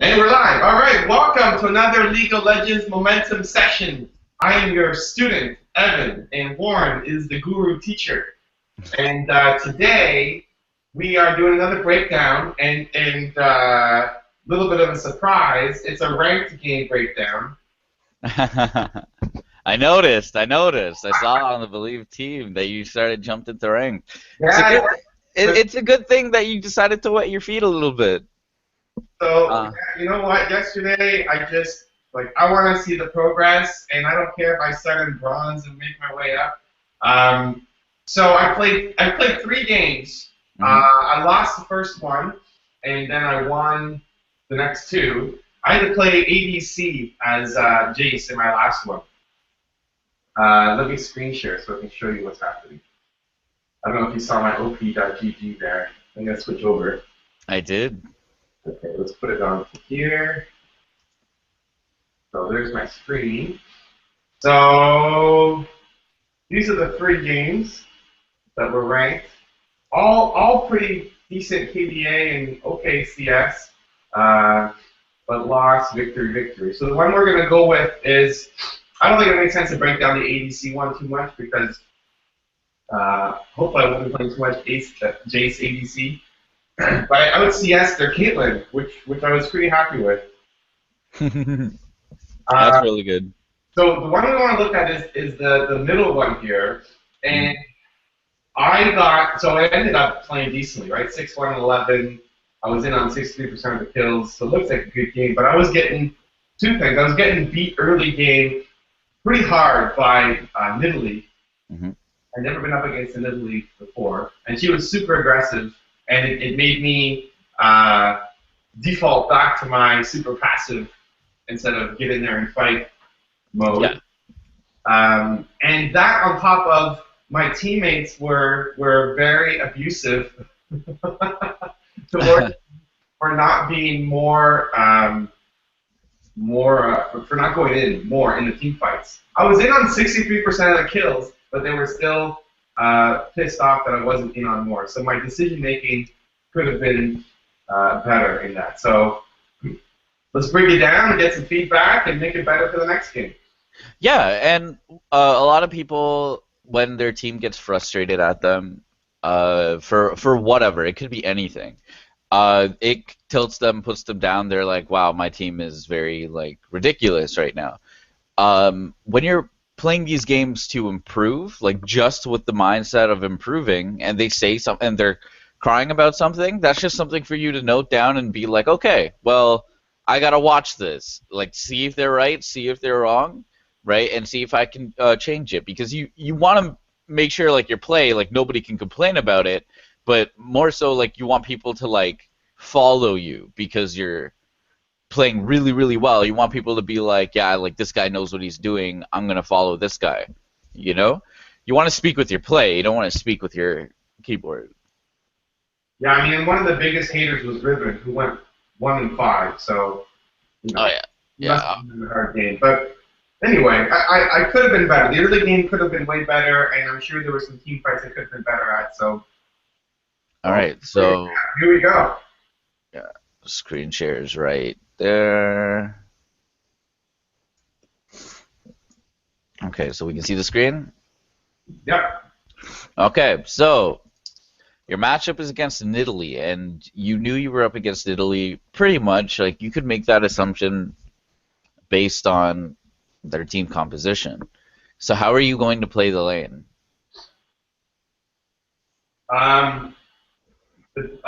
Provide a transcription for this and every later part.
And we're live. All right, welcome to another League of Legends Momentum session. I am your student, Evan, and Warren is the guru teacher. And today we are doing another breakdown and a little bit of a surprise. It's a ranked game breakdown. I noticed. I saw on the Believe team that you started jumped into rank. Yeah. It's a good thing that you decided to wet your feet a little bit. So you know what? Yesterday I want to see the progress, and I don't care if I start in bronze and make my way up. So I played 3 games. I lost the first one, and then I won the next 2. I had to play ADC as Jayce in my last one. Let me screen share so I can show you what's happening. I don't know if you saw my op.gg there. I'm going to switch over. I did. Okay, let's put it on here. So there's my screen. So these are the 3 games that were ranked. All pretty decent KDA and okay CS, but lost, victory. So the one we're going to go with is, I don't think it makes sense to break down the ADC one too much because hopefully I won't be playing too much Jayce ADC. But I would CS their Caitlyn, which I was pretty happy with. That's really good. So the one we want to look at is the middle one here, and I ended up playing decently, right? 6-1 and 11. I was in on 63% of the kills, so it looks like a good game. But I was getting 2 things. I was getting beat early game pretty hard by Nidalee. I'd never been up against a Nidalee before, and she was super aggressive. And it made me default back to my super passive instead of get in there and fight mode. Yeah. And that on top of my teammates were very abusive towards for not being for not going in more in the team fights. I was in on 63% of the kills, but they were still pissed off that I wasn't in on more. So my decision making could have been better in that. So let's break it down and get some feedback and make it better for the next game. Yeah, and a lot of people, when their team gets frustrated at them, for whatever, it could be anything. It tilts them, puts them down. They're like, "Wow, my team is very ridiculous right now." When you're playing these games to improve, just with the mindset of improving, and they say something, and they're crying about something, that's just something for you to note down and be like, okay, well, I gotta watch this, see if they're right, see if they're wrong, right, and see if I can change it, because you want to make sure your play, nobody can complain about it, but more so you want people to follow you because you're playing really, really well. You want people to be like, yeah, this guy knows what he's doing. I'm going to follow this guy. You know? You want to speak with your play. You don't want to speak with your keyboard. Yeah, I mean, one of the biggest haters was Ribbon, who went 1-5. So, Oh, yeah. Yeah. Must have been a hard game. But anyway, I could have been better. The early game could have been way better, and I'm sure there were some team fights I could have been better at. So, all right, so here we go. Yeah, screen shares right there. Okay, so we can see the screen? Yep. Okay, so your matchup is against Nidalee, and you knew you were up against Nidalee pretty much. You could make that assumption based on their team composition. So how are you going to play the lane? I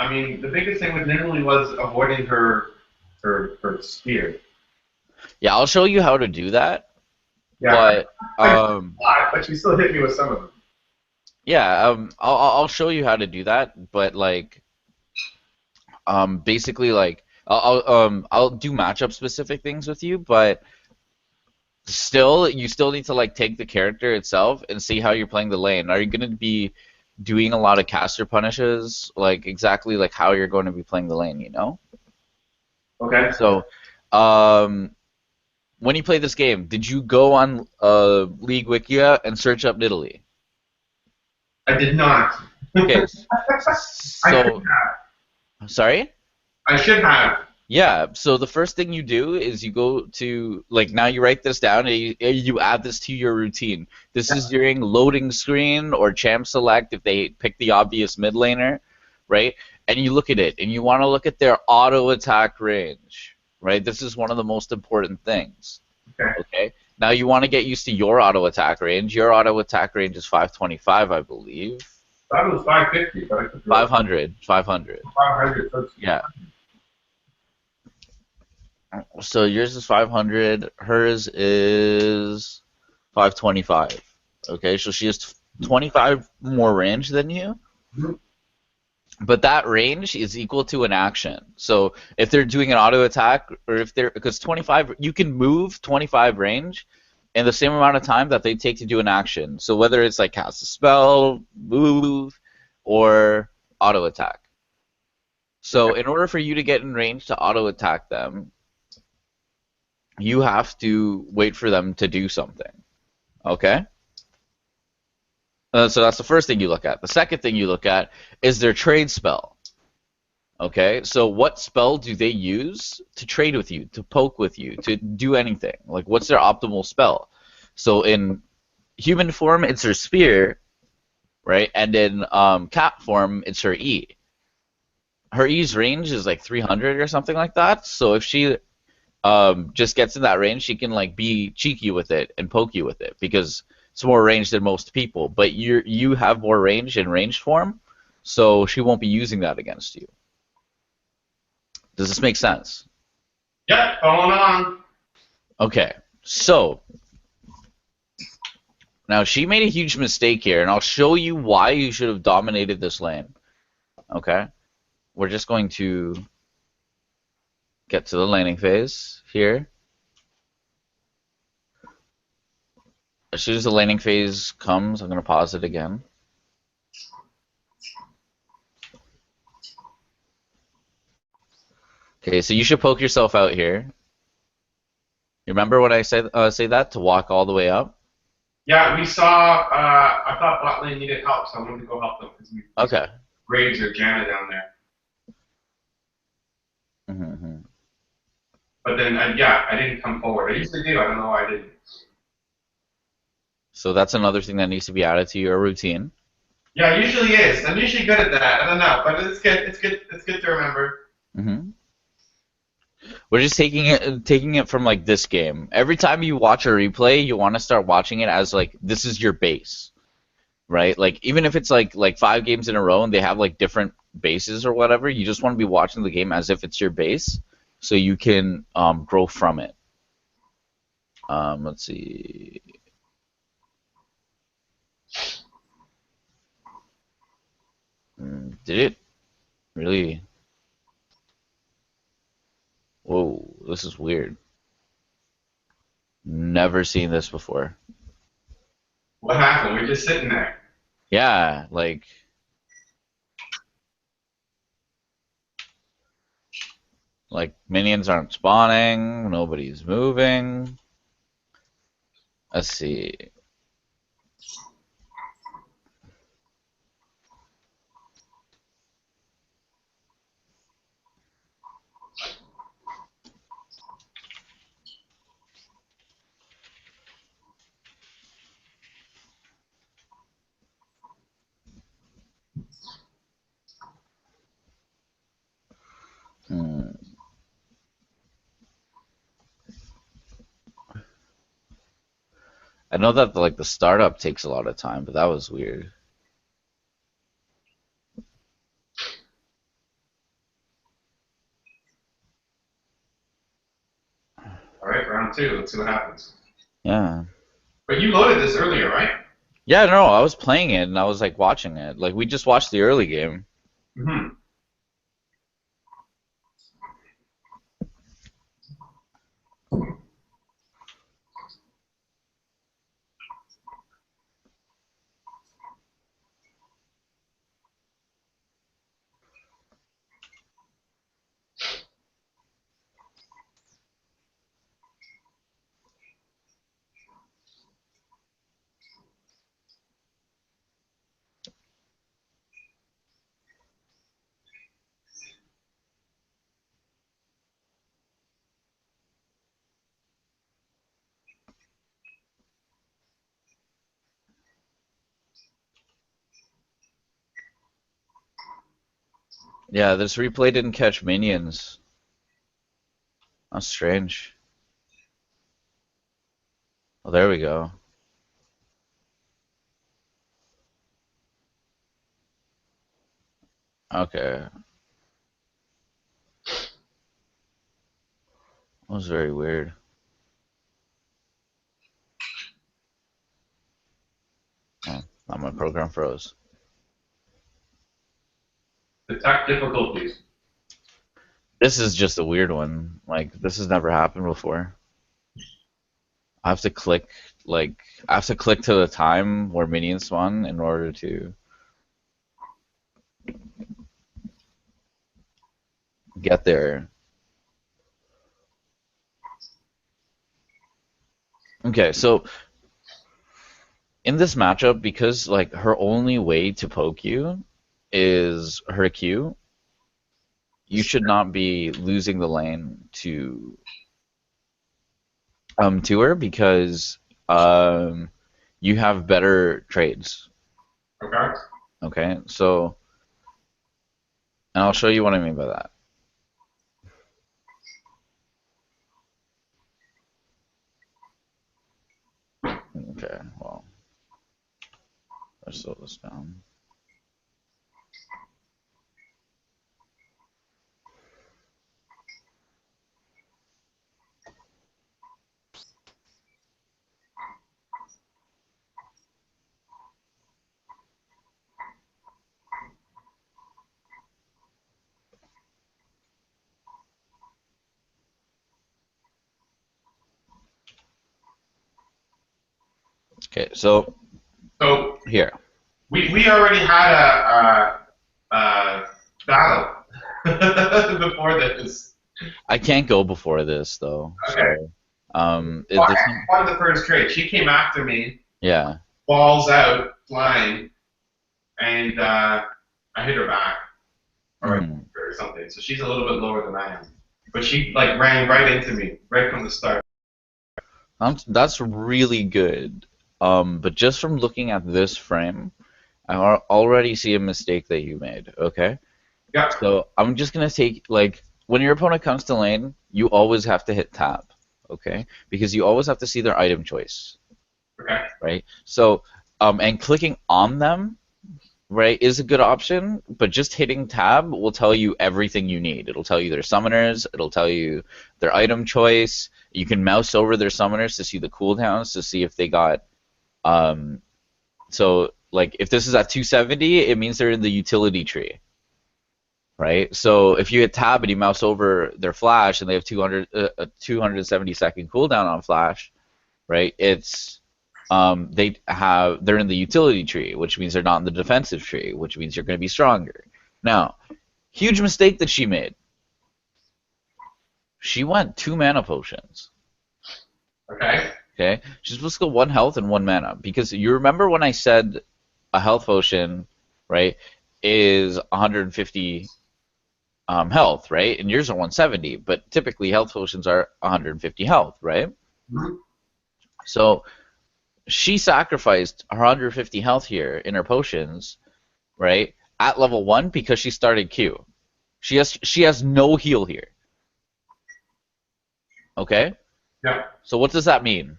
mean, the biggest thing with Nidalee was avoiding her spear. Yeah, I'll show you how to do that. Yeah. But she still hit me with some of them. Yeah, I'll show you how to do that. But basically, I'll do matchup specific things with you. But you still need to take the character itself and see how you're playing the lane. Are you going to be doing a lot of caster punishes, exactly how you're going to be playing the lane, you know? Okay. So, when you play this game, did you go on League Wiki and search up Nidalee? I did not. Okay. I should have. Sorry? I should have. Yeah, so the first thing you do is you go to, like, now you write this down and you add this to your routine. This is during loading screen or champ select if they pick the obvious mid laner, right? And you look at it and you want to look at their auto attack range, right? This is one of the most important things. Okay. Okay. Now you want to get used to your auto attack range. Your auto attack range is 525, I believe. I thought it was 550, but I could be 500, 500. 500. So Yeah. So yours is 500, hers is 525. Okay, so she has 25 more range than you. Mhm. But that range is equal to an action. So if they're doing an auto attack, or if they're, because 25, you can move 25 range in the same amount of time that they take to do an action. So whether it's like cast a spell, move, or auto attack. So in order for you to get in range to auto attack them, you have to wait for them to do something. Okay? So that's the first thing you look at. The second thing you look at is their trade spell. Okay? So what spell do they use to trade with you, to poke with you, to do anything? Like, what's their optimal spell? So in human form, it's her spear, right? And in cat form, it's her E. Her E's range is like 300 or something like that. So if she just gets in that range, she can like be cheeky with it and poke you with it because it's more range than most people. But you have more range in ranged form, so she won't be using that against you. Does this make sense? Yep, going on. Okay, so now she made a huge mistake here, and I'll show you why you should have dominated this lane. Okay, we're just going to get to the laning phase here. As soon as the laning phase comes, I'm going to pause it again. Okay, so you should poke yourself out here. You remember when I said say that to walk all the way up? Yeah, we saw. I thought bot lane needed help, so I wanted to go help them because we Okay. Graves or Janna down there. Mm-hmm. But then, yeah, I didn't come forward. I usually do. I don't know why I didn't. So that's another thing that needs to be added to your routine. Yeah, it usually is. I'm usually good at that. I don't know, but it's good. It's good. It's good to remember. Mm-hmm. We're just taking it from like this game. Every time you watch a replay, you want to start watching it as like this is your base, right? Like even if it's like 5 games in a row and they have like different bases or whatever, you just want to be watching the game as if it's your base, so you can grow from it. Let's see. Did it really? Whoa, this is weird. Never seen this before. What happened? We're just sitting there. Yeah, like minions aren't spawning, nobody's moving. Let's see. Hmm. I know that like the startup takes a lot of time, but that was weird. All right, round two. Let's see what happens. Yeah. But you loaded this earlier, right? Yeah, no, I was playing it and I was like watching it. Like we just watched the early game. Mm-hmm. Yeah, this replay didn't catch minions. That's strange. Oh, there we go. Okay. That was very weird. Oh, now my program froze. Detect difficulties. This is just a weird one. Like, this has never happened before. I have to click, I have to click to the time where minions spawn in order to get there. Okay, so in this matchup, because like her only way to poke you is her Q, you should not be losing the lane to her because you have better trades. Okay. Okay, so and I'll show you what I mean by that. Okay, well, let's slow this down. Okay, so here. We already had a battle before this. I can't go before this though. Okay. So, won the first trade. She came after me. Yeah. Balls out, flying, and I hit her back or something. So she's a little bit lower than I am, but she like ran right into me right from the start. That's really good. But just from looking at this frame, I already see a mistake that you made. Okay. Yeah. So I'm just gonna take like when your opponent comes to lane, you always have to hit tab. Okay, because you always have to see their item choice. Okay. Right. So and clicking on them, right, is a good option, but just hitting tab will tell you everything you need. It'll tell you their summoners, it'll tell you their item choice. You can mouse over their summoners to see the cooldowns, to see if they got so like if this is at 270, it means they're in the utility tree. Right? So if you hit tab and you mouse over their flash and they have 270-second cooldown on flash, right? It's they're in the utility tree, which means they're not in the defensive tree, which means you're going to be stronger. Now, huge mistake that she made. She went 2 mana potions. Okay. Okay? She's supposed to go 1 health and 1 mana. Because you remember when I said a health potion, right, is 150 health, right? And yours are 170, but typically health potions are 150 health, right? Mm-hmm. So she sacrificed her 150 health here in her potions, right? At level 1 because she started Q. She has no heal here. Okay? Yeah. So what does that mean?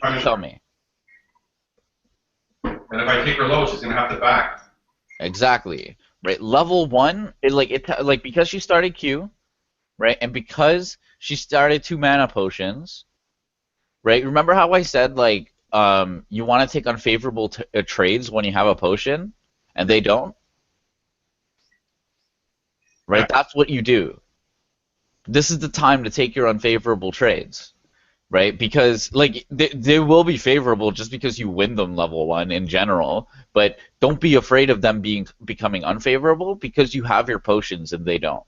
Tell me. And if I take her low, she's gonna have to back. Exactly. Right. Level 1, because she started Q, right, and because she started 2 mana potions, right? Remember how I said like you want to take unfavorable trades when you have a potion, and they don't, right? Yeah. That's what you do. This is the time to take your unfavorable trades, right? Because like they will be favorable just because you win them level 1 in general, but don't be afraid of them becoming unfavorable because you have your potions and they don't.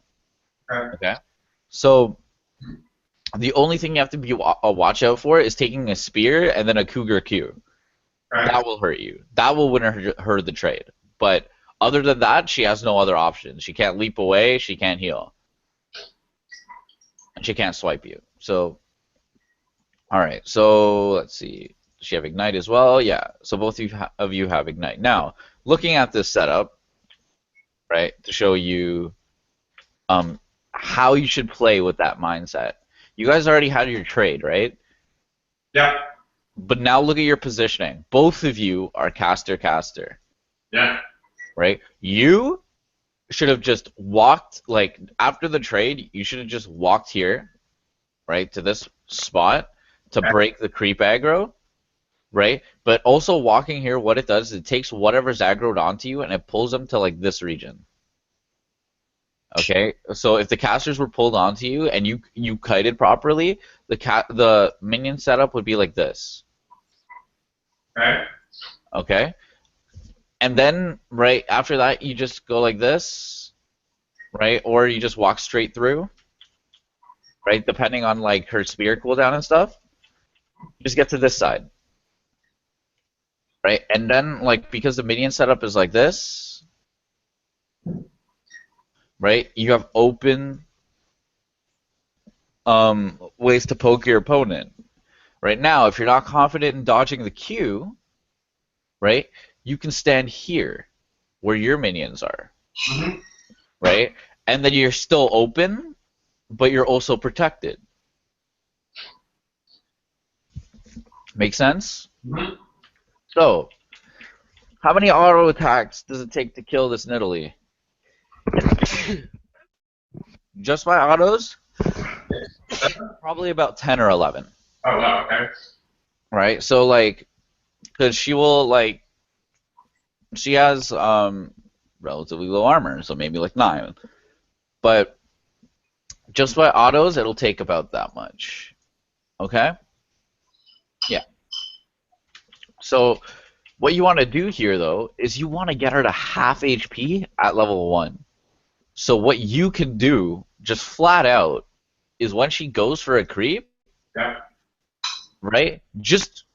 Okay? So the only thing you have to be a watch out for is taking a spear and then a cougar Q. Right. That will hurt you. That will win her the trade. But other than that, she has no other options. She can't leap away. She can't heal. And she can't swipe you. So, all right. So let's see. Does she have Ignite as well? Yeah. So both of you have Ignite. Now, looking at this setup, right? To show you how you should play with that mindset. You guys already had your trade, right? Yeah. But now look at your positioning. Both of you are caster. Yeah. Right? You should have just walked, like, after the trade, you should have just walked here, right, to this spot to break the creep aggro, right? But also walking here, what it does is it takes whatever's aggroed onto you and it pulls them to, like, this region. Okay? So if the casters were pulled onto you and you kited properly, the minion setup would be like this. Okay. Okay? And then, right, after that, you just go like this, right? Or you just walk straight through, right? Depending on, like, her spear cooldown and stuff. Just get to this side. Right? And then, like, because the minion setup is like this, right? You have open ways to poke your opponent. Right now, if you're not confident in dodging the Q, right, you can stand here where your minions are. Mm-hmm. Right? And then you're still open, but you're also protected. Make sense? Mm-hmm. So, how many auto attacks does it take to kill this Nidalee? Just by autos? Probably about 10 or 11. Oh, wow, okay. Right? So, like, because she will, like, she has relatively low armor, so maybe like 9. But just by autos, it'll take about that much. Okay? Yeah. So, what you want to do here, though, is you want to get her to half HP at level 1. So what you can do, just flat out, is when she goes for a creep, Yeah. right, just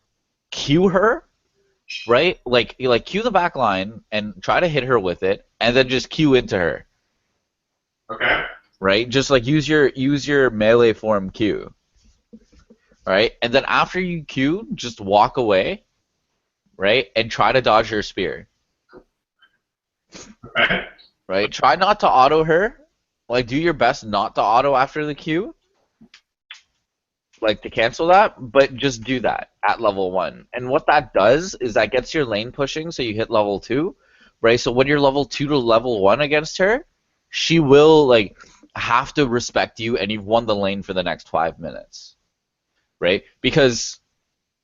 Q her, right? Like Q the back line and try to hit her with it, and then just Q into her. Okay. Right? Just like use your melee form Q. Right? And then after you Q, just walk away, right? And try to dodge her spear. Okay. Right? Try not to auto her. Like, do your best not to auto after the Q. Like, to cancel that, but just do that at level 1. And what that does is that gets your lane pushing so you hit level 2. Right? So when you're level 2 to level 1 against her, she will, like, have to respect you, and you've won the lane for the next 5 minutes. Right? Because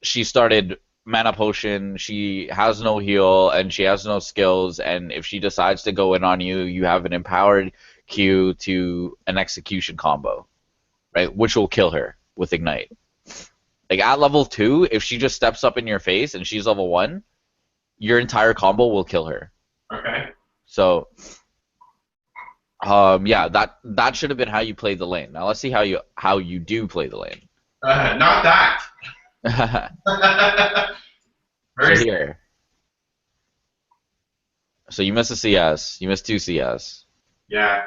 she started mana potion, she has no heal, and she has no skills, and if she decides to go in on you, you have an empowered Q to an execution combo, right? Which will kill her with Ignite. Like, at level 2, if she just steps up in your face and she's level 1, your entire combo will kill her. Okay. So, yeah, that should have been how you played the lane. Now let's see how you do play the lane. Not that. So here. So you missed a CS. You missed 2 CS. Yeah.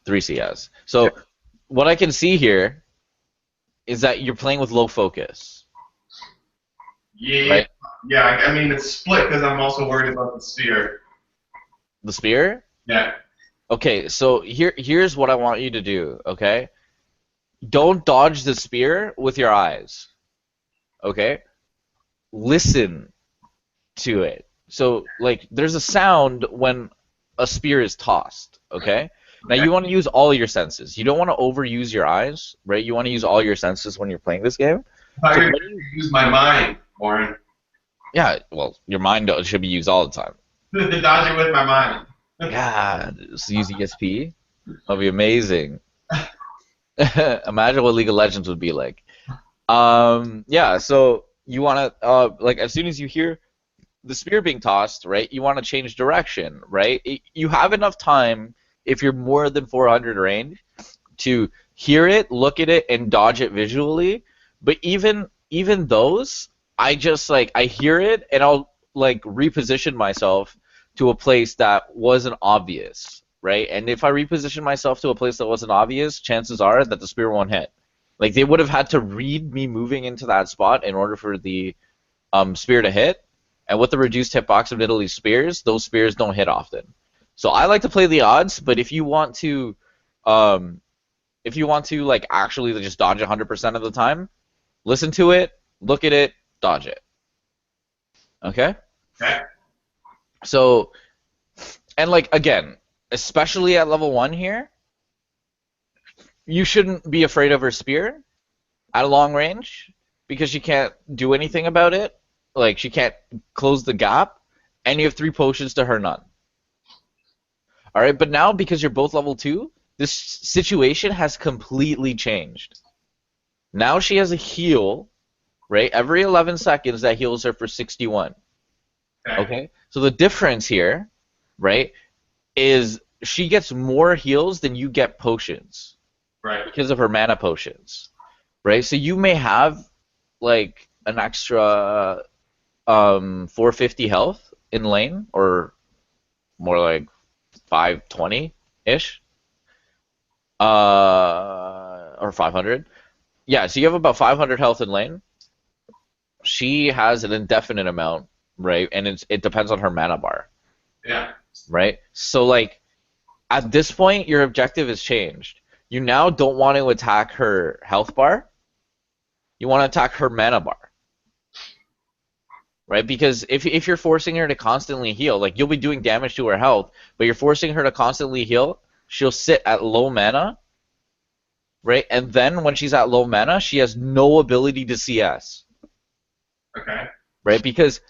3 CS. So what I can see here is that you're playing with low focus. Yeah. Right? Yeah. I mean, it's split because I'm also worried about the spear. The spear? Yeah. Okay, so here's what I want you to do, okay? Don't dodge the spear with your eyes. Okay? Listen to it. So, like, there's a sound when a spear is tossed, okay? Now, you want to use all your senses. You don't want to overuse your eyes, right? You want to use all your senses when you're playing this game. I use my mind, Warren. Yeah, well, your mind should be used all the time. Dodge it with my mind. Yeah, just use ESP. That'll be amazing. Imagine what League of Legends would be like. Yeah, so you want to, like, as soon as you hear the spear being tossed, right, you want to change direction, right? You have enough time, if you're more than 400 range, to hear it, look at it, and dodge it visually. But even those, I just, like, I hear it, and I'll, like, reposition myself to a place that wasn't obvious, right? And if I reposition myself to a place that wasn't obvious, chances are that the spear won't hit. Like, they would have had to read me moving into that spot in order for the spear to hit, And with the reduced hitbox of Nidalee's spears, those spears don't hit often. So I like to play the odds, but if you want to like actually just dodge 100% of the time, listen to it, look at it, dodge it. Okay? Okay. So, and like again, especially at level 1 here, you shouldn't be afraid of her spear at a long range because she can't do anything about it. Like, she can't close the gap, and you have 3 potions to her none. Alright, but now because you're both level 2, this situation has completely changed. Now she has a heal, right? Every 11 seconds that heals her for 61. Okay? So the difference here, right, is she gets more heals than you get potions. Right. Because of her mana potions. Right? So you may have like an extra 450 health in lane, or more like 520-ish. Or 500. Yeah, so you have about 500 health in lane. She has an indefinite amount, right? And it depends on her mana bar. Yeah. Right? So, like, at this point, your objective has changed. You now don't want to attack her health bar. You want to attack her mana bar. Right? Because if you're forcing her to constantly heal, like, you'll be doing damage to her health, but you're forcing her to constantly heal, she'll sit at low mana, right? And then when she's at low mana, she has no ability to CS. Okay. Right? Because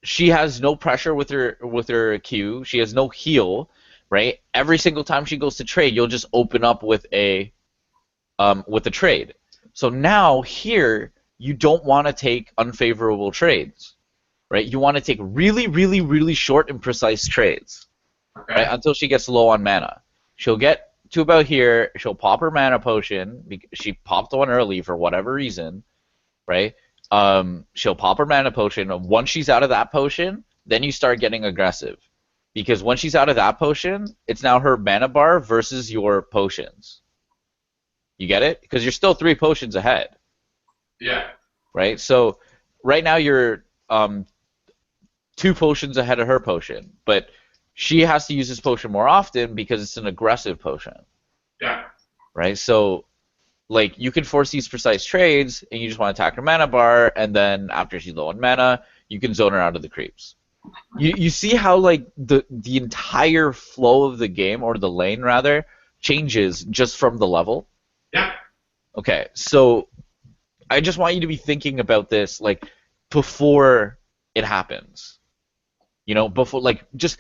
she has no pressure with her Q. She has no heal, right? Every single time she goes to trade, you'll just open up with a trade. So now here, you don't want to take unfavorable trades, right? You want to take really, really, really short and precise trades, Okay. right? Until she gets low on mana. She'll get to about here. She'll pop her mana potion. She popped one early for whatever reason, right? She'll pop her mana potion. Once she's out of that potion, then you start getting aggressive. Because once she's out of that potion, it's now her mana bar versus your potions. You get it? Because you're still 3 potions ahead. Yeah. Right? So right now you're 2 potions ahead of her potion. But she has to use this potion more often because it's an aggressive potion. Yeah. Right? So, like, you can force these precise trades, and you just want to attack her mana bar, and then after she's low on mana, you can zone her out of the creeps. You see how, like, the entire flow of the game, or the lane, rather, changes just from the level? Yeah. Okay, so I just want you to be thinking about this, like, before it happens. You know, before, like, just...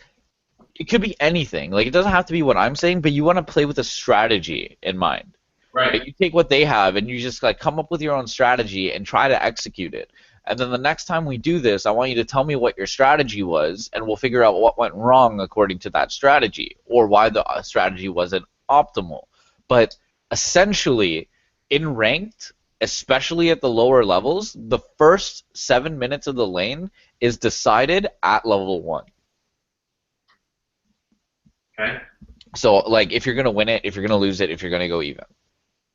It could be anything. Like, it doesn't have to be what I'm saying, but you want to play with a strategy in mind. Right. You take what they have, and you just like come up with your own strategy and try to execute it. And then the next time we do this, I want you to tell me what your strategy was, and we'll figure out what went wrong according to that strategy, or why the strategy wasn't optimal. But essentially, in ranked, especially at the lower levels, the first 7 minutes of the lane is decided at level 1. Okay. So, like, if you're going to win it, if you're going to lose it, if you're going to go even.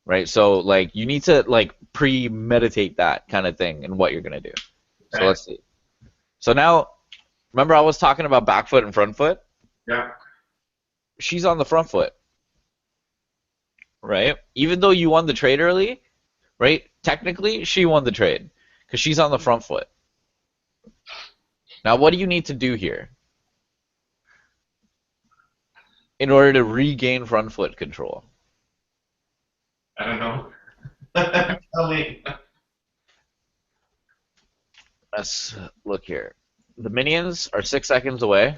Right? So, like, you need to, like, premeditate that kind of thing and what you're going to do. So, let's see. So now, remember I was talking about Backfoot and Frontfoot? Yeah. She's on the front foot. Right? Even though you won the trade early, right? Technically, she won the trade because she's on the front foot. Now, what do you need to do here in order to regain front foot control? I don't know. Tell me. Let's look here. The minions are 6 seconds away.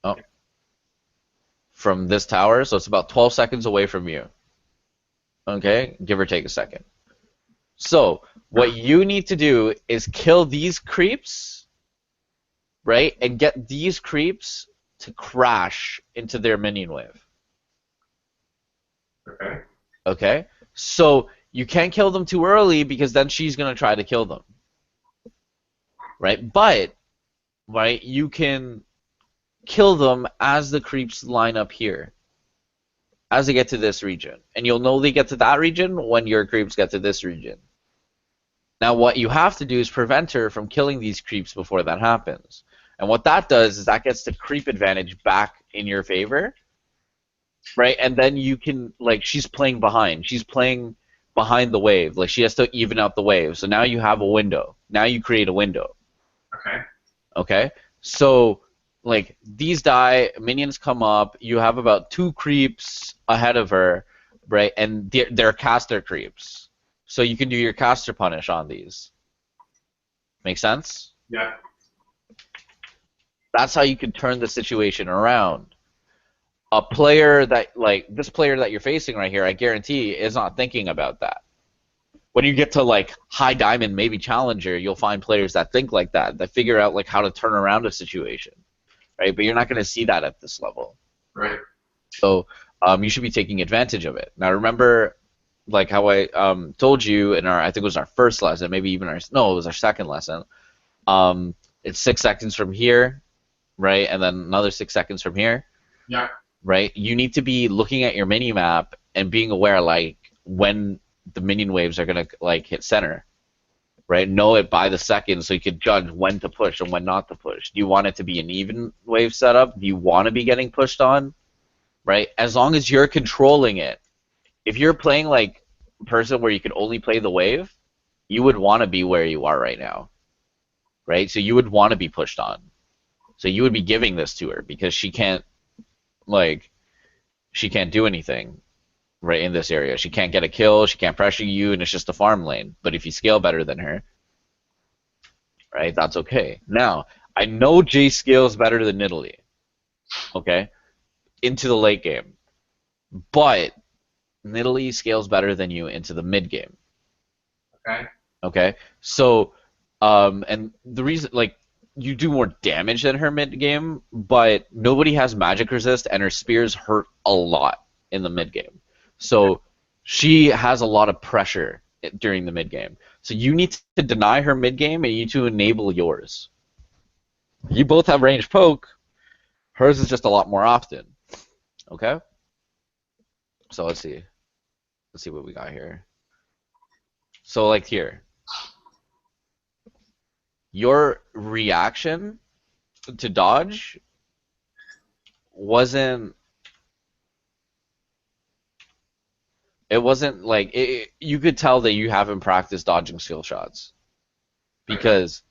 Oh. From this tower, so it's about 12 seconds away from you. Okay? Give or take a second. So, what you need to do is kill these creeps, right? And get these creeps to crash into their minion wave. Okay. Okay? So, you can't kill them too early because then she's going to try to kill them. Right? But, right, you can kill them as the creeps line up here. As they get to this region. And you'll know they get to that region when your creeps get to this region. Now what you have to do is prevent her from killing these creeps before that happens. And what that does is that gets the creep advantage back in your favor, right? And then you can, like, she's playing behind. She's playing behind the wave. Like, she has to even out the wave. So now you have a window. Now you create a window. Okay. Okay? So, like, these die, minions come up, you have about 2 creeps ahead of her, right? And they're caster creeps. So you can do your caster punish on these. Make sense? Yeah. That's how you can turn the situation around. A player that, like, this player that you're facing right here, I guarantee, is not thinking about that. When you get to, like, high diamond, maybe challenger, you'll find players that think like that figure out, like, how to turn around a situation, right? But you're not going to see that at this level. Right. So you should be taking advantage of it. Now, remember, like, how I told you in our, I think it was our first lesson, maybe even it was our second lesson. It's 6 seconds from here, right? And then another 6 seconds from here. Yeah. Right? You need to be looking at your mini map and being aware, like, when the minion waves are gonna, like, hit center. Right? Know it by the second so you can judge when to push and when not to push. Do you want it to be an even wave setup? Do you want to be getting pushed on? Right? As long as you're controlling it. If you're playing like a person where you can only play the wave, you would want to be where you are right now. Right? So you would want to be pushed on. So you would be giving this to her because she can't, like, she can't do anything right in this area. She can't get a kill, she can't pressure you, and it's just a farm lane. But if you scale better than her, right, that's okay. Now, I know Jayce scales better than Nidalee, okay, into the late game. But Nidalee scales better than you into the mid game. Okay. Okay? So, and the reason, like, you do more damage than her mid game, but nobody has magic resist, and her spears hurt a lot in the mid game. So she has a lot of pressure during the mid game. So you need to deny her mid game, and you need to enable yours. You both have range poke. Hers is just a lot more often. Okay? So let's see. Let's see what we got here. So, like, here. Your reaction to dodge wasn't like you could tell that you haven't practiced dodging skill shots because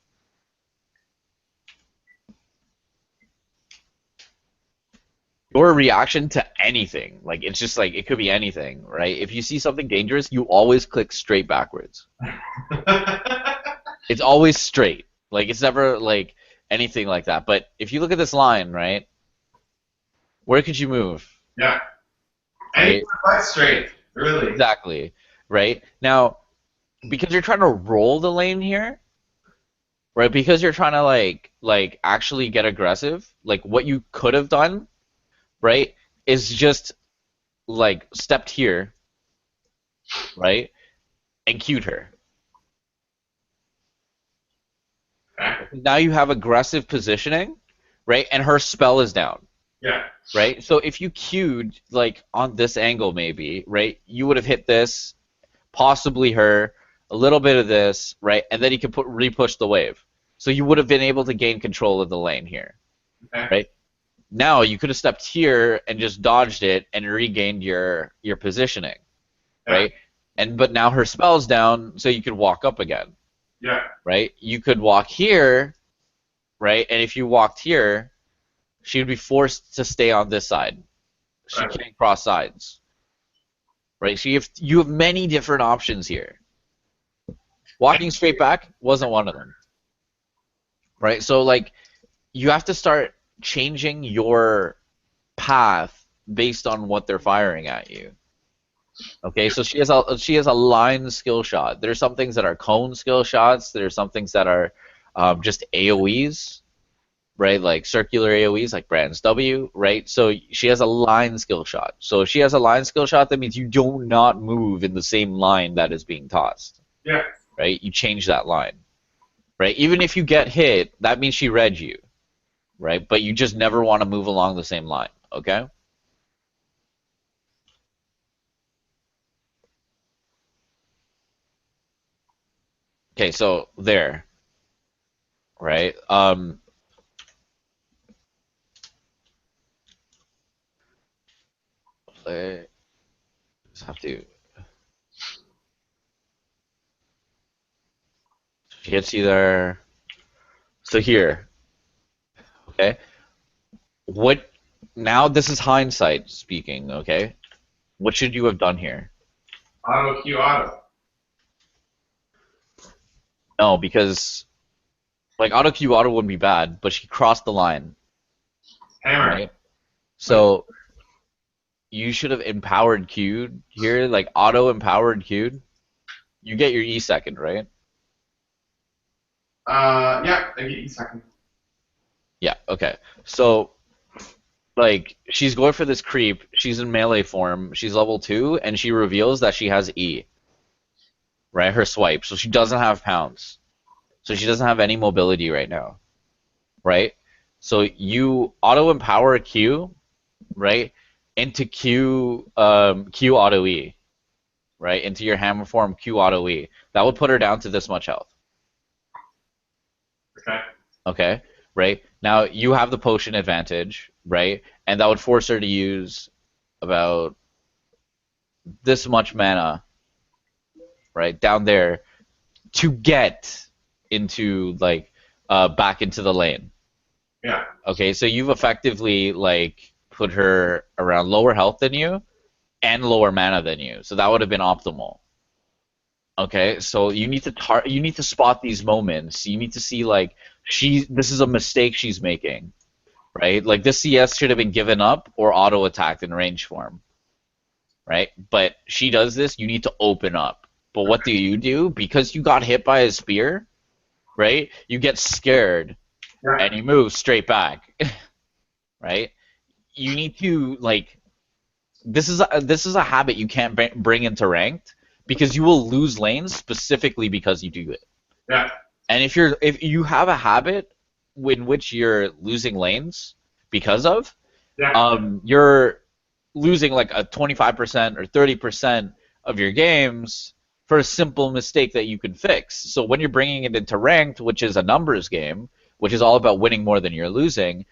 your reaction to anything, like, it's just like, it could be anything, right? If you see something dangerous, you always click straight backwards. It's always straight. Like, it's never, like, anything like that. But if you look at this line, right, where could you move? Yeah. Right? Anything but straight, really. Exactly. Right? Now, because you're trying to roll the lane here, right, because you're trying to, like actually get aggressive, like, what you could have done, right, is just, like, stepped here, right, and queued her. Now you have aggressive positioning, right? And her spell is down. Yeah. Right? So if you queued, like, on this angle maybe, right, you would have hit this, possibly her, a little bit of this, right? And then you could re-push the wave. So you would have been able to gain control of the lane here. Okay. Right? Now you could have stepped here and just dodged it and regained your positioning. Yeah. Right? But now her spell's down, so you could walk up again. Yeah. Right? You could walk here, right? And if you walked here, she would be forced to stay on this side. She Right. can't cross sides. Right? So you have many different options here. Walking straight back wasn't one of them. Right? So, like, you have to start changing your path based on what they're firing at you. Okay, so she has a line skill shot. There's some things that are cone skill shots. There's some things that are just AoEs, right? Like circular AoEs, like Brand's W, right? So she has a line skill shot. So if she has a line skill shot, that means you do not move in the same line that is being tossed. Yeah. Right? You change that line. Right? Even if you get hit, that means she read you. Right? But you just never want to move along the same line. Okay? Okay, so there, right? Play. Just have to. She gets you there. So here, okay. What? Now this is hindsight speaking, okay? What should you have done here? Auto Q auto. No, because like auto Q auto wouldn't be bad, but she crossed the line, Hammer. right? So you should have empowered Q'd here, like auto empowered Q'd. You get your E second, right? Yeah, I get you second. Yeah, okay. So like she's going for this creep, she's in melee form, she's level 2, and she reveals that she has E, right? Her swipe. So she doesn't have pounds. So she doesn't have any mobility right now, right? So you auto empower Q, right? Into Q auto E, right? Into your hammer form Q auto E. That would put her down to this much health. Okay. Okay, right? Now you have the potion advantage, right? And that would force her to use about this much mana, right, down there to get into like back into the lane. Yeah. Okay, so you've effectively like put her around lower health than you and lower mana than you. So that would have been optimal. Okay, so you need to spot these moments. You need to see like this is a mistake she's making, right? Like this CS should have been given up or auto attacked in range form, right? But she does this, you need to open up. But what do you do? Because you got hit by a spear, right? You get scared Yeah. and you move straight back, right? You need to like this is a habit you can't bring into ranked because you will lose lanes specifically because you do it. Yeah. And if you have a habit in which you're losing lanes because of, you're losing like a 25% or 30% of your games for a simple mistake that you can fix. So when you're bringing it into ranked, which is a numbers game, which is all about winning more than you're losing,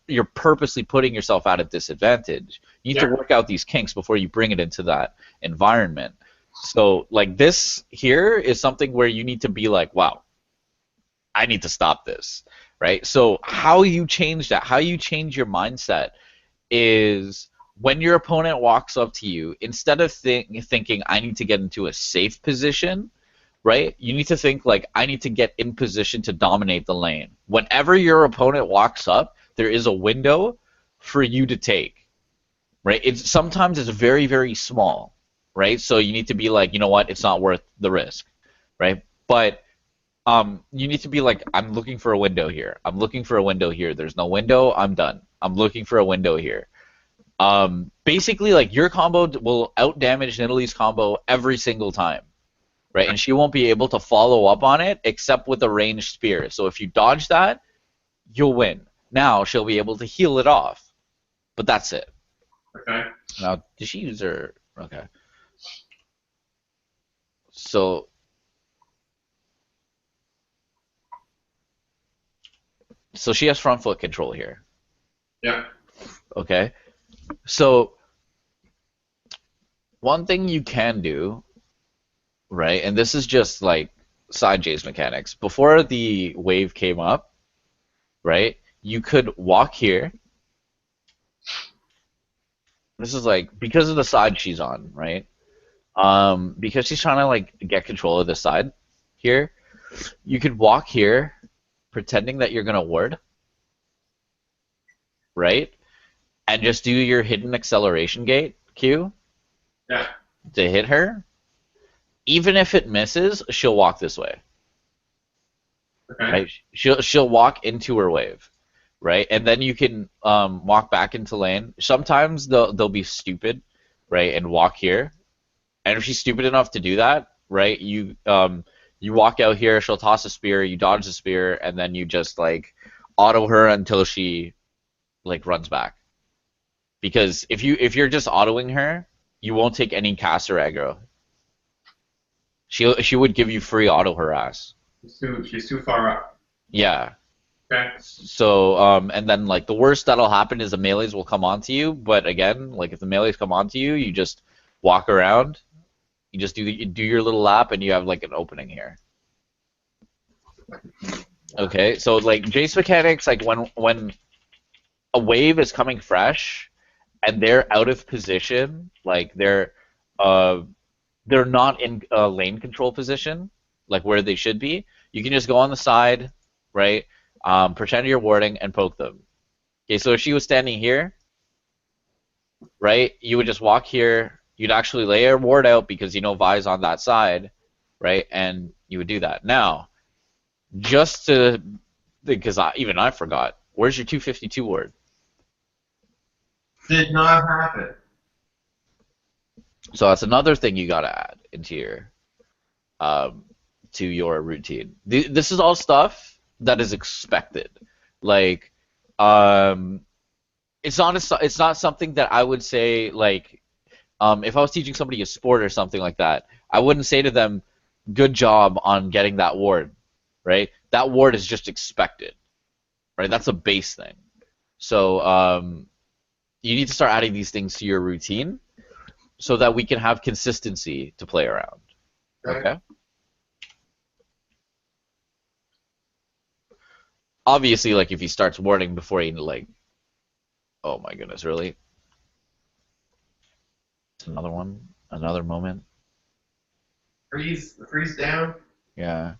you're purposely putting yourself at a disadvantage. You need to work out these kinks before you bring it into that environment. So like this here is something where you need to be like, wow, I need to stop this, right? So how you change that, how you change your mindset is when your opponent walks up to you, instead of thinking, I need to get into a safe position, right? You need to think like, I need to get in position to dominate the lane. Whenever your opponent walks up, there is a window for you to take, right? Sometimes it's very, very small, right? So you need to be like, you know what, it's not worth the risk, right? But you need to be like, I'm looking for a window here. I'm looking for a window here. There's no window. I'm done. I'm looking for a window here. Basically, like your combo will outdamage Nidalee's combo every single time, right? And she won't be able to follow up on it except with a ranged spear. So if you dodge that, you'll win. Now she'll be able to heal it off, but that's it. Okay. Now, did she use her? Okay. So she has front foot control here. Yeah. Okay. So one thing you can do, right, and this is just like side Jayce mechanics. Before the wave came up, right, you could walk here. This is like because of the side she's on, right? Because she's trying to like get control of the side here. You could walk here, pretending that you're gonna ward, right? And just do your hidden acceleration gate Q. Yeah. To hit her. Even if it misses, she'll walk this way. Okay. Right? She'll walk into her wave, right? And then you can walk back into lane. Sometimes they'll be stupid, right, and walk here. And if she's stupid enough to do that, right, you walk out here. She'll toss a spear. You dodge the spear, and then you just like auto her until she like runs back. Because if you're just autoing her, you won't take any caster aggro. She would give you free auto harass. She's too far up. Yeah. Okay. So and then like the worst that'll happen is the melees will come onto you. But again, like if the melees come onto you, you just walk around. You just do your little lap, and you have like an opening here. Okay, so like Jayce mechanics, like when a wave is coming fresh and they're out of position, like uh they're not in lane control position, like where they should be. You can just go on the side, right? Pretend you're warding and poke them. Okay, so if she was standing here, right, you would just walk here. You'd actually lay a ward out because you know Vi's on that side, right? And you would do that. Now, just to, because even I forgot, where's your 252 ward? Did not happen. So that's another thing you gotta add into your to your routine. This is all stuff that is expected. Like, it's not something that I would say like, if I was teaching somebody a sport or something like that, I wouldn't say to them, "Good job on getting that ward," right? That ward is just expected, right? That's a base thing. So you need to start adding these things to your routine so that we can have consistency to play around. Okay? Obviously, like if he starts warding before he like, oh my goodness, really? It's another one, another moment. Freeze down. Yeah.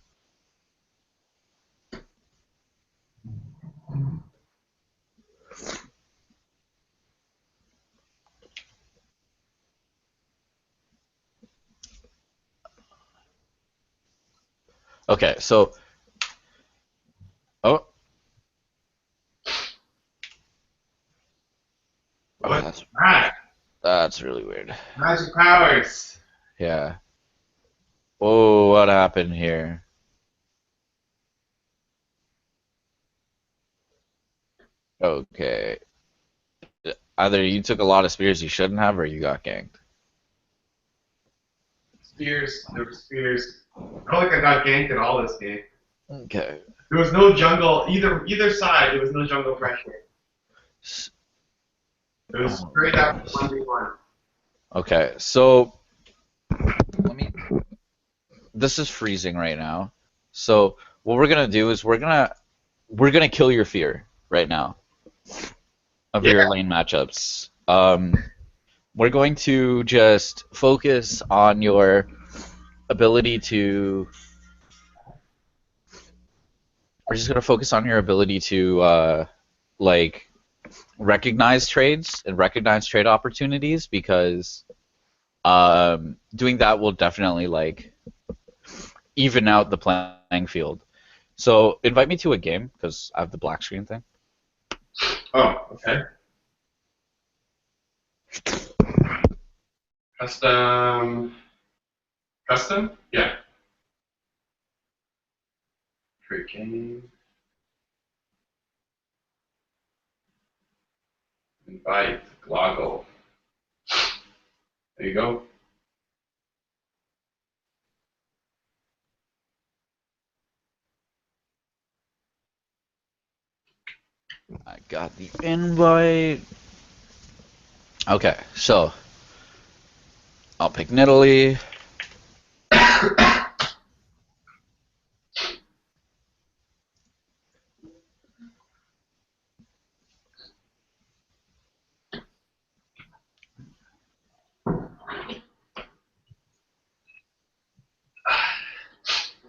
Okay, so oh. What's That's really weird. Magic powers. Yeah. Oh, what happened here? Okay. Either you took a lot of spears you shouldn't have, or you got ganked. Spears. There were spears. I don't think I got ganked at all this game. Okay. There was no jungle either side. There was no jungle pressure. It was straight up 1v1. Okay, so let me. This is freezing right now. So what we're gonna do is we're gonna kill your fear right now of your lane matchups. We're going to just focus on your ability to. We're just gonna focus on your ability to like recognize trades and recognize trade opportunities, because doing that will definitely like even out the playing field. So invite me to a game because I have the black screen thing. Oh, okay. Custom? Yeah. Create game. Invite. Gloggle. There you go. I got the invite. Okay, so I'll pick Nidalee.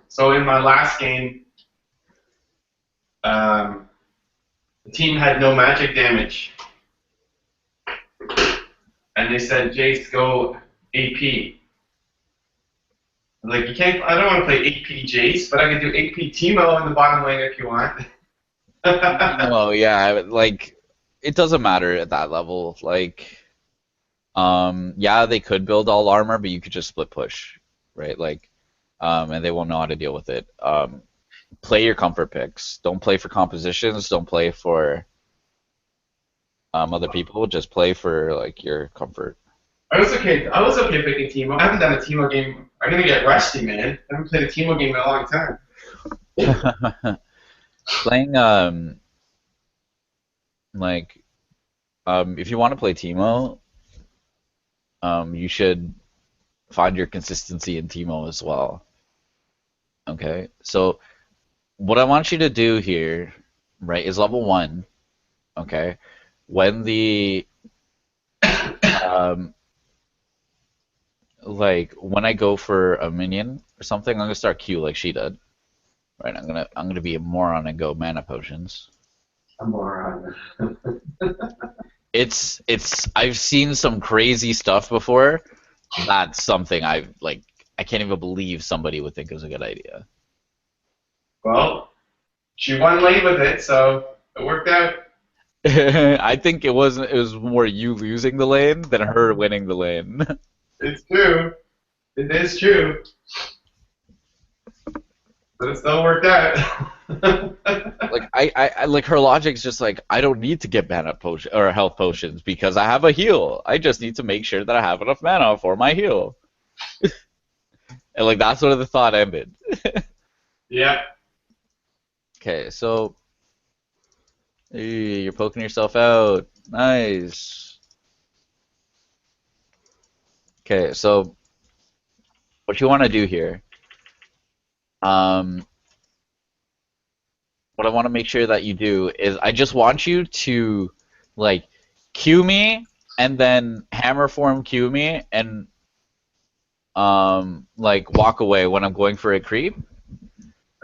So in my last game, the team had no magic damage. And they said, Jayce, go AP. I'm like, you can't, I don't want to play AP Jayce, but I can do AP Teemo in the bottom lane if you want. Oh yeah, like it doesn't matter at that level. Like, yeah, they could build all armor, but you could just split push, right? Like, and they won't know how to deal with it. Play your comfort picks. Don't play for compositions. Don't play for other people. Just play for like your comfort. I was okay. I was okay picking Teemo. I haven't done a Teemo game. I'm gonna get rusty, man. I haven't played a Teemo game in a long time. Playing like if you want to play Teemo, you should find your consistency in Teemo as well. Okay, so what I want you to do here, right, is level 1. Okay, when the like when I go for a minion or something, I'm gonna start Q like she did. Right, I'm gonna be a moron and go mana potions. A moron. It's I've seen some crazy stuff before. That's something I can't even believe somebody would think is a good idea. Well, she won late with it, so it worked out. I think it was more you losing the lane than her winning the lane. It's true. It is true. But it still worked out. Like I like her logic's just like I don't need to get mana potion or health potions because I have a heal. I just need to make sure that I have enough mana for my heal. And like that's where the thought ended. Yeah. Okay, so you're poking yourself out. Nice. Okay, so what you want to do here, what I want to make sure that you do is I just want you to like Q me and then hammer form Q me and like walk away when I'm going for a creep.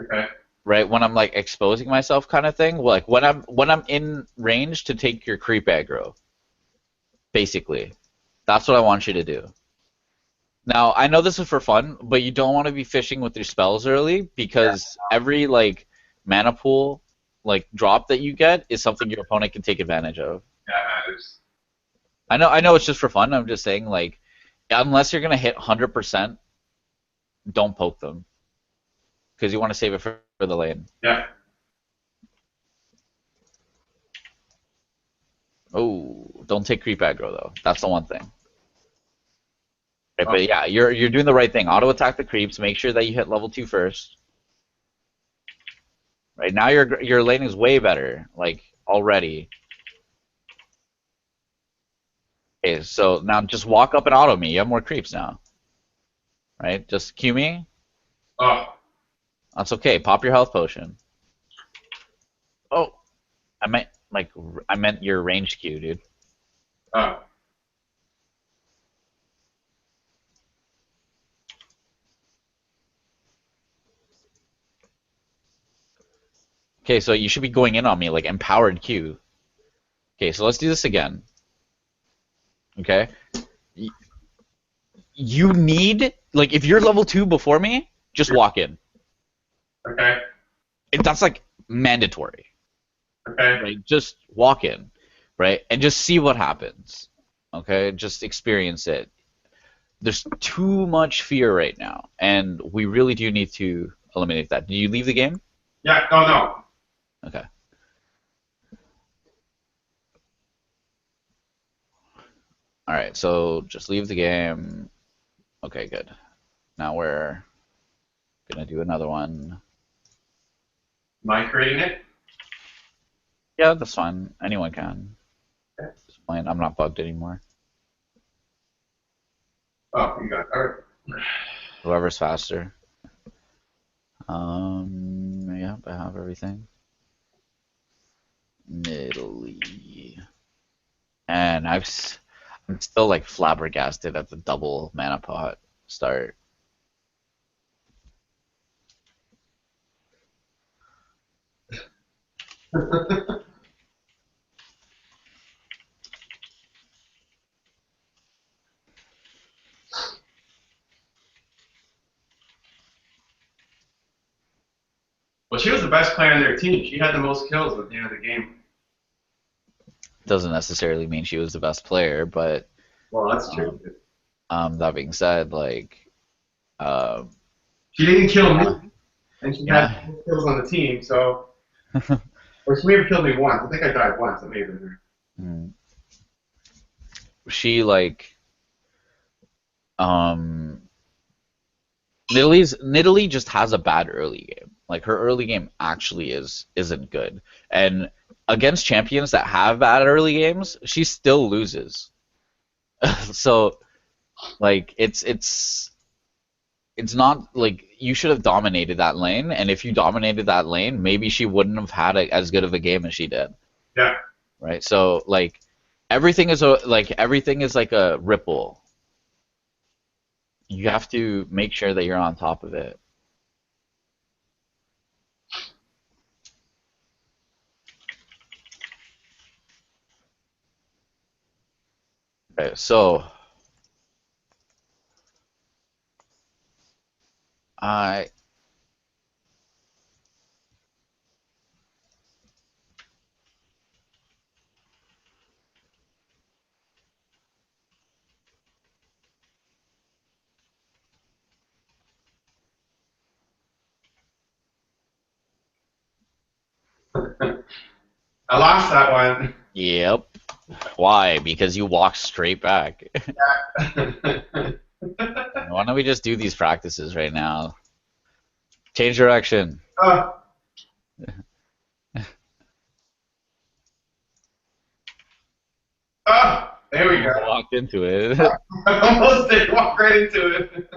Okay. Right, when I'm like exposing myself kind of thing, like when I'm in range to take your creep aggro. Basically. That's what I want you to do. Now, I know this is for fun, but you don't want to be fishing with your spells early because every like mana pool like drop that you get is something your opponent can take advantage of. Yeah, it matters. I know it's just for fun. I'm just saying like unless you're going to hit 100%, don't poke them. Because you want to save it for the lane. Yeah. Oh, don't take creep aggro though. That's the one thing. Right, but yeah, you're doing the right thing. Auto attack the creeps. Make sure that you hit level 2 first. Right now your lane is way better, like already. Okay, so now just walk up and auto me. You have more creeps now. Right, just Q me. Oh. That's okay. Pop your health potion. Oh, I meant your ranged Q, dude. Oh. Okay, so you should be going in on me like empowered Q. Okay, so let's do this again. Okay. You need like if you're level 2 before me, just walk in. Okay. That's like mandatory. Okay. Right? Just walk in, right? And just see what happens. Okay? Just experience it. There's too much fear right now, and we really do need to eliminate that. Do you leave the game? Yeah. Oh no. Okay. Alright, so just leave the game. Okay, good. Now we're gonna do another one. Am I creating it? Yeah, that's fine. Anyone can. Okay. It's fine. I'm not bugged anymore. Oh, you got it. All right. Whoever's faster. Yeah, I have everything. Nidalee. And I'm still like flabbergasted at the double mana pot start. Well, she was the best player on their team. She had the most kills at the end of the game. Doesn't necessarily mean she was the best player, but Well, that's true. that being said, like She didn't kill me, and she yeah. had more kills on the team, so. Or she maybe killed me once. I think I died once. That may have been her. She like Nidalee just has a bad early game. Like her early game actually isn't good. And against champions that have bad early games, she still loses. So like it's not like you should have dominated that lane, and if you dominated that lane, maybe she wouldn't have had as good of a game as she did. Yeah. Right? So like everything is like a ripple. You have to make sure that you're on top of it. Okay, so I I lost that one. Yep. Why? Because you walk straight back. Why don't we just do these practices right now? Change direction. Oh. Oh, there we go. Walked into it. I almost did walk right into it.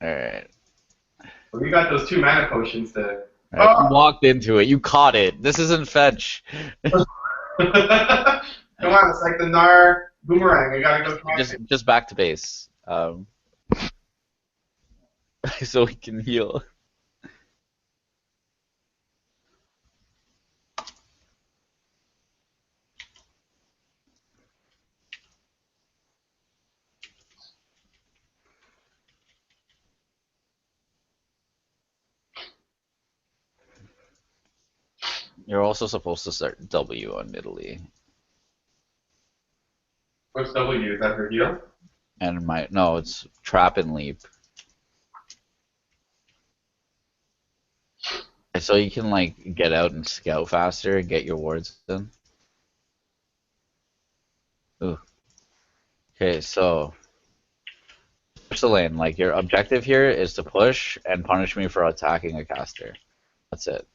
Alright. Well, you got those 2 mana potions there. Right. You walked into it. You caught it. This isn't fetch. Come on, it's like the Nar boomerang. I gotta go catch it. Just back to base. So we can heal. You're also supposed to start W on Nidalee. What's W? Is that her heal? And no, it's trap and leap. So you can like get out and scout faster and get your wards in. Ooh. Okay, so push the lane. Like your objective here is to push and punish me for attacking a caster. That's it.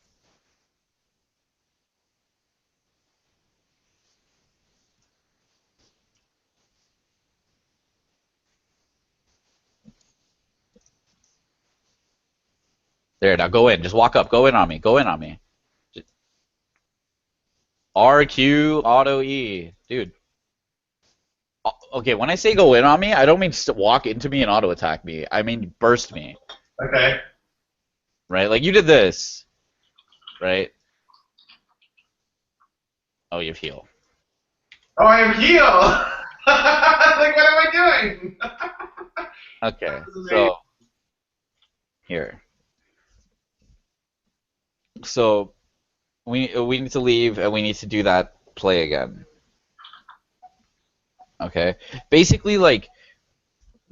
There, now go in. Just walk up. Go in on me. Go in on me. RQ auto E. Dude. Okay, when I say go in on me, I don't mean walk into me and auto attack me. I mean burst me. Okay. Right? Like you did this. Right? Oh, you have heal. Oh, I am heal! Like, what am I doing? Okay, so here. So we need to leave and we need to do that play again. Okay. Basically, like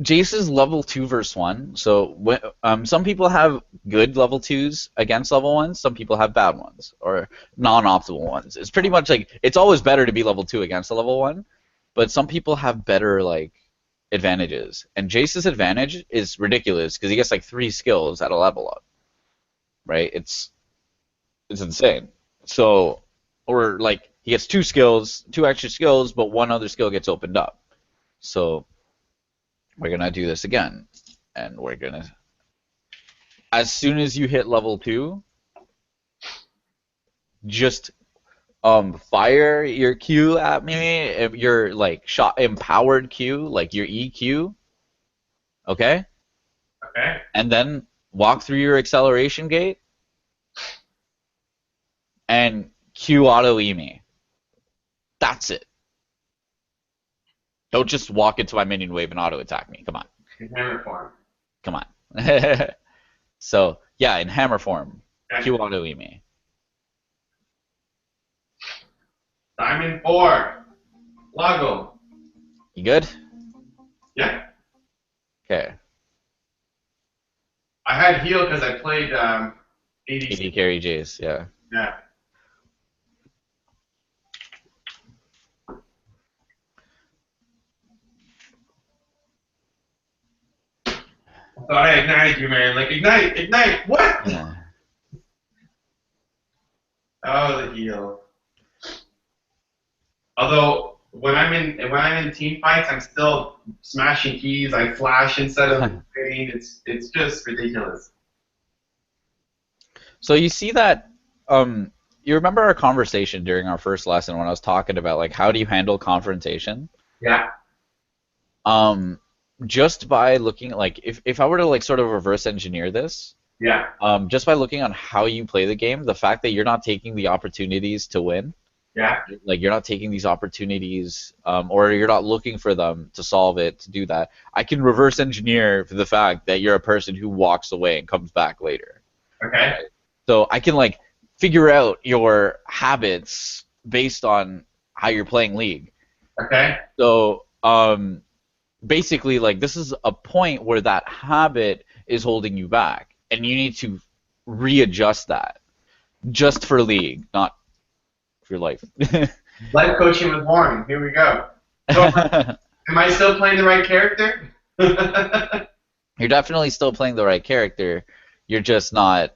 Jayce is level 2 versus 1. So when, some people have good level 2s against level 1s. Some people have bad ones or non-optimal ones. It's pretty much like it's always better to be level 2 against a level 1, but some people have better like advantages. And Jayce's advantage is ridiculous because he gets like 3 skills at a level up. Right? It's insane. So, or like he gets 2 skills, 2 extra skills, but 1 other skill gets opened up. So we're gonna do this again, and we're gonna. As soon as you hit level 2, just fire your Q at me, your like shot empowered Q, like your EQ. Okay. Okay. And then walk through your acceleration gate, and Q auto E me. That's it. Don't just walk into my minion wave and auto attack me. Come on. In hammer form. Come on. So, yeah, in hammer form. Okay. Q auto E me. Diamond 4. Lago. You good? Yeah. Okay. I had heal because I played AD carry Jayce, yeah. Yeah. So I ignited you, man. Like, ignite. What? Yeah. Oh, the heal. Although when I'm in team fights, I'm still smashing keys. I flash instead of hitting. It's just ridiculous. So you see that, you remember our conversation during our first lesson when I was talking about like how do you handle confrontation? Yeah. Just by looking at like if I were to like sort of reverse engineer this, Yeah. just by looking on how you play the game, the fact that you're not taking the opportunities to win, Yeah. like you're not taking these opportunities, or you're not looking for them to solve it, to do that, I can reverse engineer the fact that you're a person who walks away and comes back later. Okay. Right? So I can like figure out your habits based on how you're playing League. Okay. So basically, like this is a point where that habit is holding you back, and you need to readjust that just for League, not for your life. Life coaching with Warren. Here we go. So, am I still playing the right character? You're definitely still playing the right character. You're just not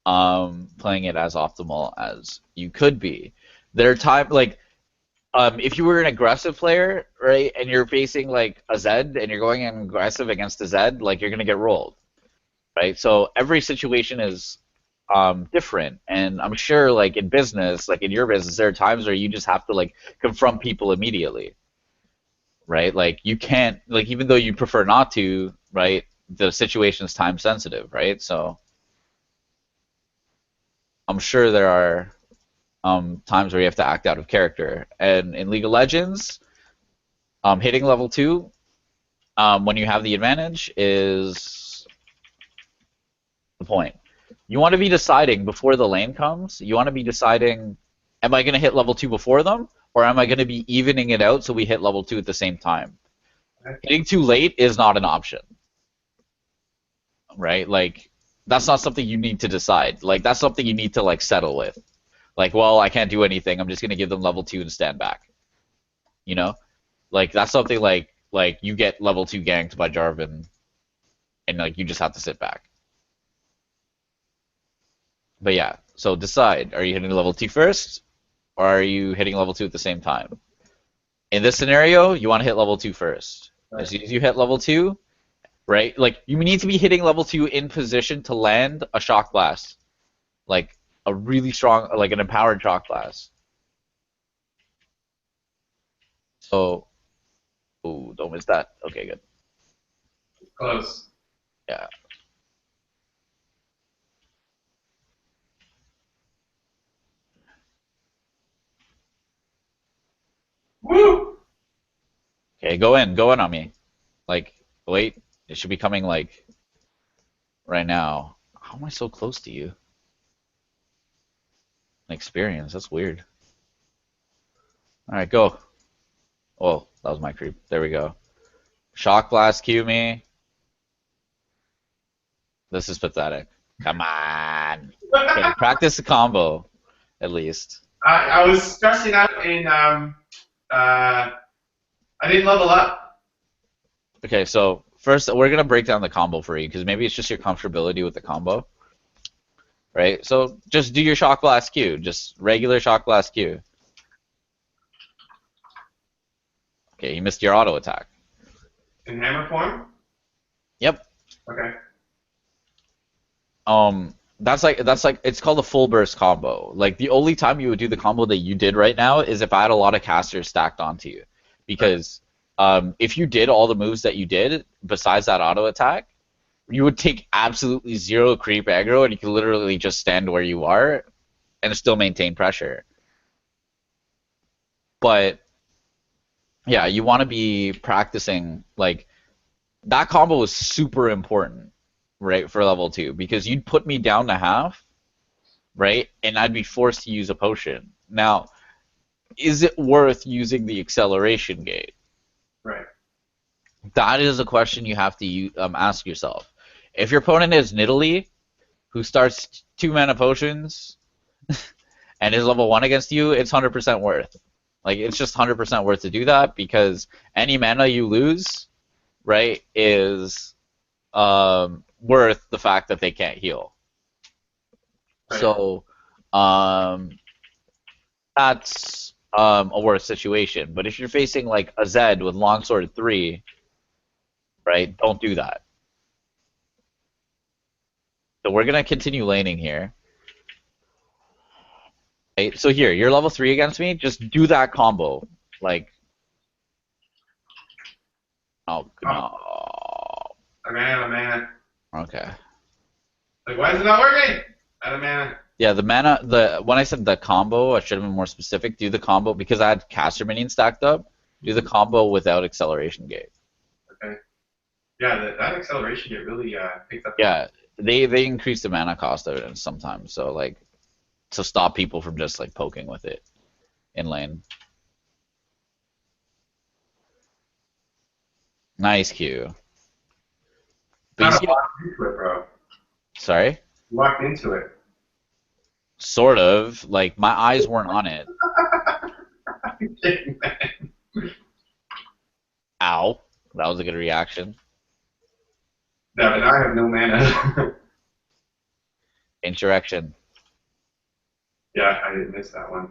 playing it as optimal as you could be. There are times like if you were an aggressive player, right, and you're facing like a Zed and you're going in aggressive against a Zed, like you're gonna get rolled, right? So every situation is different, and I'm sure like in business, like in your business, there are times where you just have to like confront people immediately, right? Like you can't like even though you prefer not to, right? The situation's time sensitive, right? So I'm sure there are times where you have to act out of character. And in League of Legends, hitting level 2 when you have the advantage is the point. You want to be deciding before the lane comes, you want to be deciding, am I going to hit level 2 before them, or am I going to be evening it out so we hit level 2 at the same time? Hitting too late is not an option, right? Like, that's not something you need to decide. Like, that's something you need to, like, settle with. Like, well, I can't do anything. I'm just going to give them level 2 and stand back. You know? Like, that's something like you get level 2 ganked by Jarvan, and, like, you just have to sit back. But yeah, so decide. Are you hitting level 2 first, or are you hitting level 2 at the same time? In this scenario, you want to hit level 2 first. Right. As soon as you hit level 2, right? Like, you need to be hitting level 2 in position to land a shock blast. Like, a really strong, like an empowered shock blast. So, ooh, don't miss that. Okay, good. Close. Yeah. Woo! Okay, go in on me. Like, wait, it should be coming like right now. How am I so close to you? Experience, that's weird. Alright, go. Oh, that was my creep. There we go. Shock blast, cue me. This is pathetic. Come on. Okay, practice the combo, at least. I was stressing out and I didn't level up. Okay, so first we're gonna break down the combo for you because maybe it's just your comfortability with the combo, right? So just do your shock blast Q, just regular shock blast Q. Okay, you missed your auto attack. In hammer form? Yep. Okay. That's like it's called a full burst combo. Like the only time you would do the combo that you did right now is if I had a lot of casters stacked onto you, because if you did all the moves that you did besides that auto attack, you would take absolutely zero creep aggro, and you could literally just stand where you are and still maintain pressure. But yeah, you want to be practicing, like, that combo is super important, right, for level 2, because you'd put me down to half, right, and I'd be forced to use a potion. Now, is it worth using the acceleration gate? Right. That is a question you have to ask yourself. If your opponent is Nidalee, who starts 2 mana potions and is level 1 against you, it's 100% worth. Like, it's just 100% worth to do that, because any mana you lose, right, is worth the fact that they can't heal. Right. So that's a worse situation. But if you're facing like a Zed with Longsword 3, right, don't do that. So we're going to continue laning here. Right, so here, you're level 3 against me, just do that combo. Like, oh, no. A mana. Okay. Like, why is it not working? Out of mana. Yeah, the mana, when I said the combo, I should have been more specific. Do the combo, because I had caster minion stacked up, do the combo without acceleration gate. Okay. Yeah, that acceleration gate really picks up. Yeah, they increase the mana cost of it sometimes, so like, to stop people from just like poking with it in lane. Nice Q. Kind of walked into it, bro. Sorry? Walked into it. Sort of. Like, my eyes weren't on it. Ow. That was a good reaction. Yeah, but I have no mana. Insurrection. Yeah, I didn't miss that one.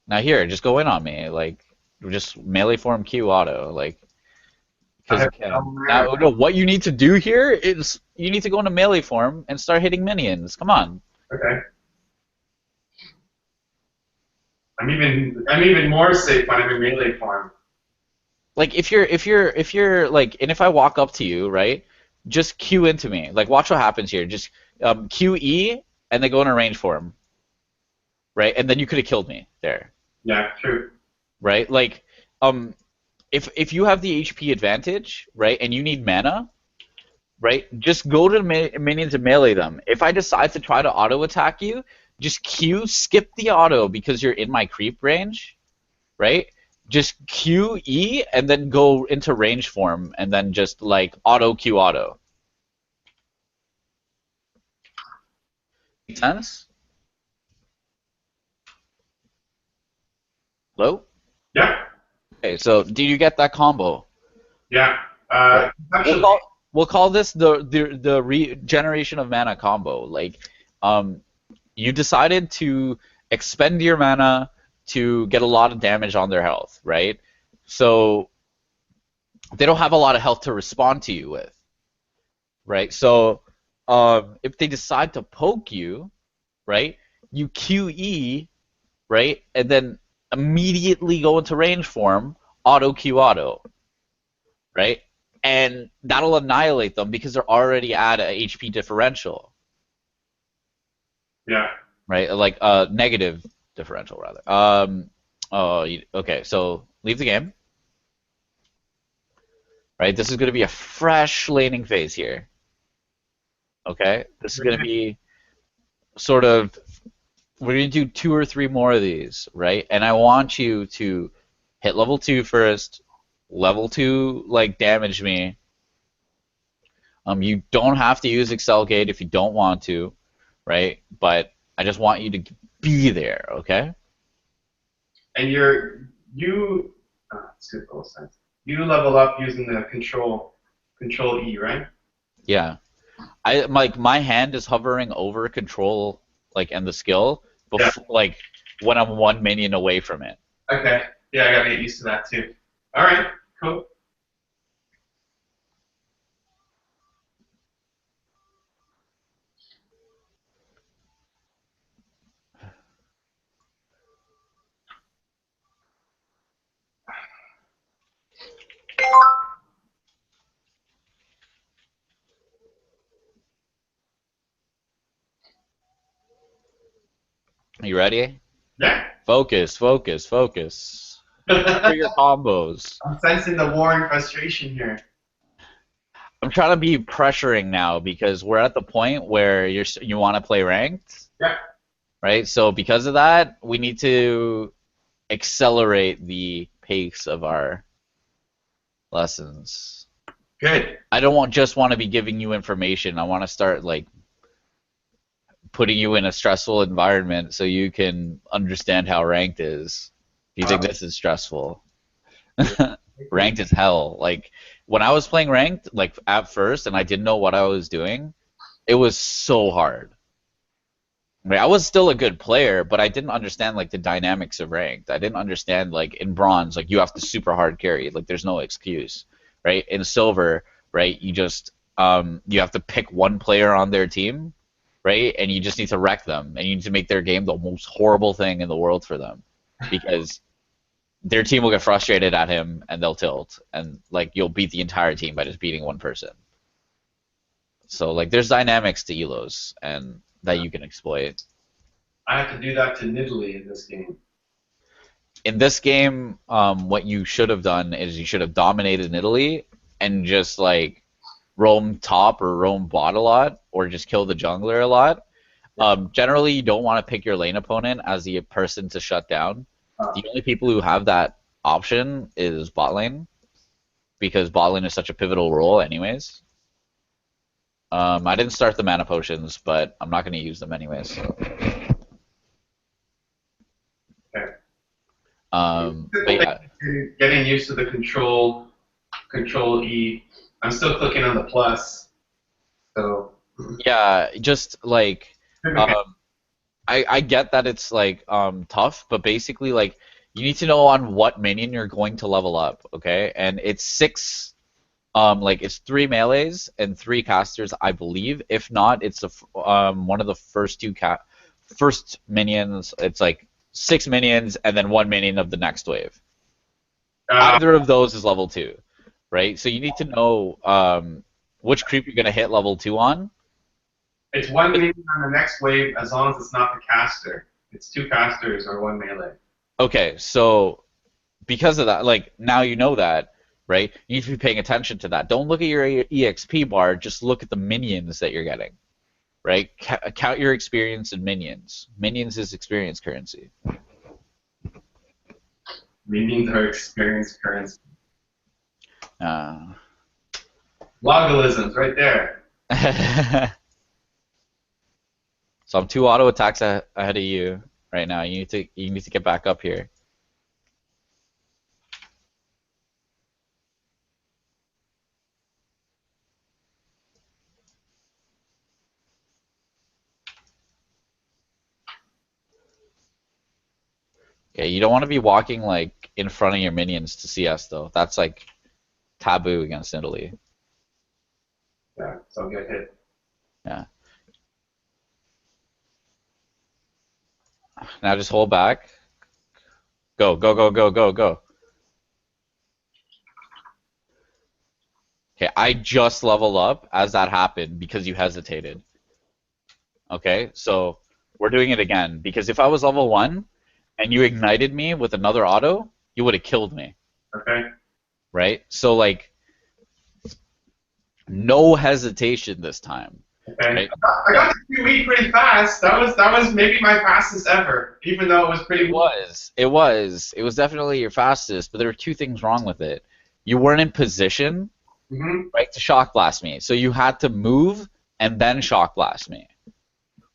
Now here, just go in on me. Like, just melee form Q auto. Like, because you can. Now, no, what you need to do here is you need to go into melee form and start hitting minions. Come on. Okay. I'm even more safe when I'm in melee form. Like if you're like, and if I walk up to you, right, just Q into me. Like watch what happens here. Just QE and then go into range form. Right, and then you could have killed me there. Yeah, true. Right, like if you have the HP advantage, right, and you need mana, right, just go to the minions and melee them. If I decide to try to auto attack you, just Q, skip the auto because you're in my creep range, right? Just Q, E, and then go into range form, and then just, like, auto Q auto. Make sense? Hello? Yeah. Okay, so do you get that combo? Yeah. We'll call this the regeneration of mana combo. Like, you decided to expend your mana to get a lot of damage on their health, right? So they don't have a lot of health to respond to you with, right? So if they decide to poke you, right, you QE, right, and then immediately go into range form, auto Q auto, right? And that'll annihilate them because they're already at a HP differential. Yeah. Right, like negative differential rather. Okay, so leave the game. Right, this is going to be a fresh laning phase here. Okay, this is going to be sort of, we're going to do 2 or 3 more of these, right? And I want you to hit level 2 first, level 2, like, damage me. You don't have to use Excel Gate if you don't want to, right? But I just want you to be there, okay? And you level up using the control E, right? Yeah. My hand is hovering over control, like, and the skill before, like, when I'm 1 minion away from it. Okay. Yeah, I gotta get used to that too. All right. Cool. You ready? Yeah. Focus, focus, focus. For your combos. I'm sensing the war and frustration here. I'm trying to be pressuring now because we're at the point where you want to play ranked. Yeah. Right? So because of that, we need to accelerate the pace of our lessons. Good. I don't just want to be giving you information. I want to start, like, putting you in a stressful environment so you can understand how ranked is. Do you think this is stressful? Ranked is hell. Like, when I was playing ranked, like at first, and I didn't know what I was doing, it was so hard. Right, I was still a good player, but I didn't understand like the dynamics of ranked. I didn't understand like in bronze, like you have to super hard carry. Like there's no excuse, right? In silver, right, you just you have to pick one player on their team, right? And you just need to wreck them, and you need to make their game the most horrible thing in the world for them, because their team will get frustrated at him and they'll tilt, and like you'll beat the entire team by just beating one person. So like there's dynamics to ELOs and that you can exploit. I have to do that to Nidalee in this game. In this game, what you should have done is you should have dominated Nidalee and just like roam top or roam bot a lot, or just kill the jungler a lot. Generally, you don't want to pick your lane opponent as the person to shut down. The only people who have that option is bot lane, because bot lane is such a pivotal role anyways. I didn't start the mana potions, but I'm not going to use them anyways. Okay. But yeah. Getting used to the control E. I'm still clicking on the plus. So. Yeah, just like I get that it's like tough, but basically like you need to know on what minion you're going to level up, okay? And it's 6. Like it's 3 melees and 3 casters, I believe. If not, it's one of the first first minions. It's like 6 minions and then 1 minion of the next wave. Either of those is level 2, right? So you need to know which creep you're gonna hit level 2 on. It's 1 minion on the next wave as long as it's not the caster. It's 2 casters or 1 melee. Okay, so because of that, like now you know that. Right? You need to be paying attention to that. Don't look at your EXP bar, just look at the minions that you're getting. Right? Count your experience in minions. Minions is experience currency. Minions are experience currency. Logarithm Logarithms, right there. So I'm 2 auto attacks ahead of you right now. You need to get back up here. Okay, you don't want to be walking like in front of your minions to CS though. That's like taboo against Nidalee. Yeah, so I'll get hit. Yeah. Now just hold back. Go, go, go, go, go, go. Okay, I just leveled up as that happened because you hesitated. Okay, so we're doing it again, because if I was level 1 and you ignited me with another auto, you would have killed me. Okay. Right? So like no hesitation this time. Okay. Right? I got to QE pretty fast. That was maybe my fastest ever, even though it was pretty. It was definitely your fastest, but there were 2 things wrong with it. You weren't in position, right, to shock blast me. So you had to move and then shock blast me.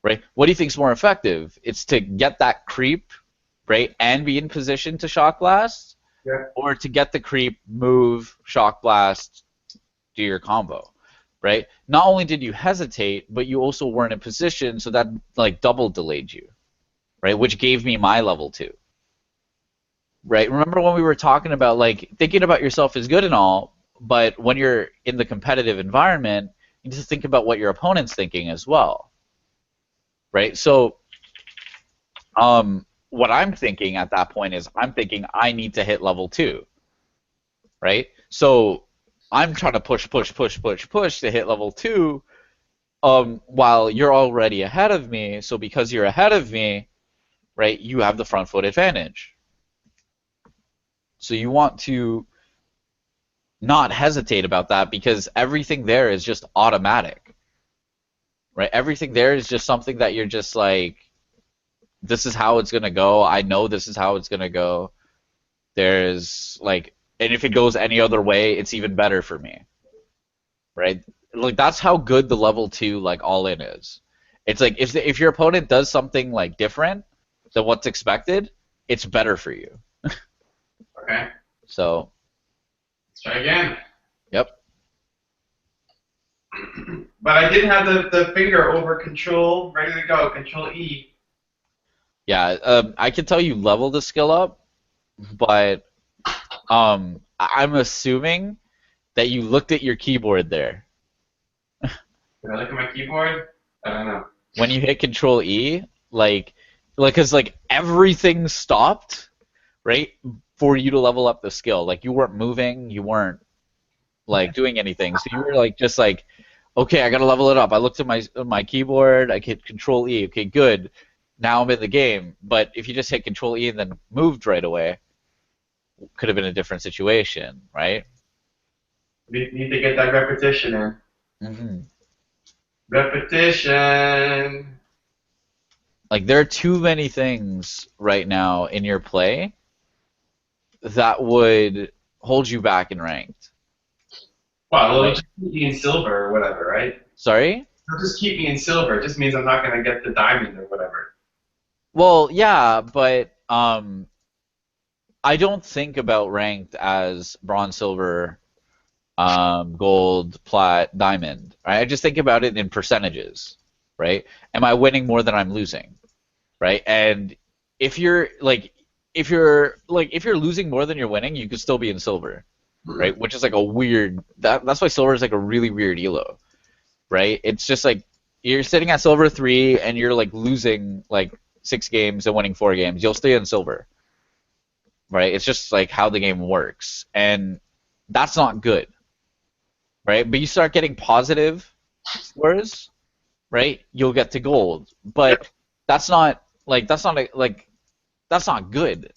Right? What do you think is more effective? It's to get that creep, right, and be in position to shock blast, or to get the creep, move, shock blast, do your combo, right? Not only did you hesitate, but you also weren't in position, so that like double delayed you, right? Which gave me my level 2. Right? Remember when we were talking about like thinking about yourself is good and all, but when you're in the competitive environment, you need to think about what your opponent's thinking as well. Right? So what I'm thinking at that point is I'm thinking I need to hit level 2. Right? So I'm trying to push to hit level 2 while you're already ahead of me. So because you're ahead of me, right, you have the front foot advantage. So you want to not hesitate about that, because everything there is just automatic. Right? Everything there is just something that you're just like, this is how it's going to go. I know this is how it's going to go. There's like, and if it goes any other way, it's even better for me. Right? Like that's how good the level 2 like all in is. It's like if your opponent does something like different than what's expected, it's better for you. Okay. So let's try again. Yep. But I did have the finger over control, ready to go, control E. Yeah, I can tell you level the skill up, but I'm assuming that you looked at your keyboard there. Did I look at my keyboard? I don't know. When you hit Control E, cause everything stopped, right, for you to level up the skill. Like you weren't moving, you weren't like doing anything, so you were like just like, okay, I gotta level it up. I looked at my keyboard, I hit Control E, okay, good. Now I'm in the game. But if you just hit Control E and then moved right away, could have been a different situation, right? Need to get that repetition in. Mm-hmm. Repetition. Like there are too many things right now in your play that would hold you back in ranked. Well, it'll just keep me in silver or whatever, right? Sorry? It'll just keep me in silver. It just means I'm not going to get the diamond or whatever. Well, yeah, but I don't think about ranked as bronze, silver, gold, plat, diamond. Right? I just think about it in percentages, right? Am I winning more than I'm losing, right? And if you're losing more than you're winning, you could still be in silver, right? Which is like a weird. That's why silver is like a really weird elo, right? It's just like you're sitting at silver 3 and you're like losing like 6 games and winning 4 games. You'll stay in silver, right? It's just like how the game works, and that's not good, right? But you start getting positive scores, right? You'll get to gold, but that's not good.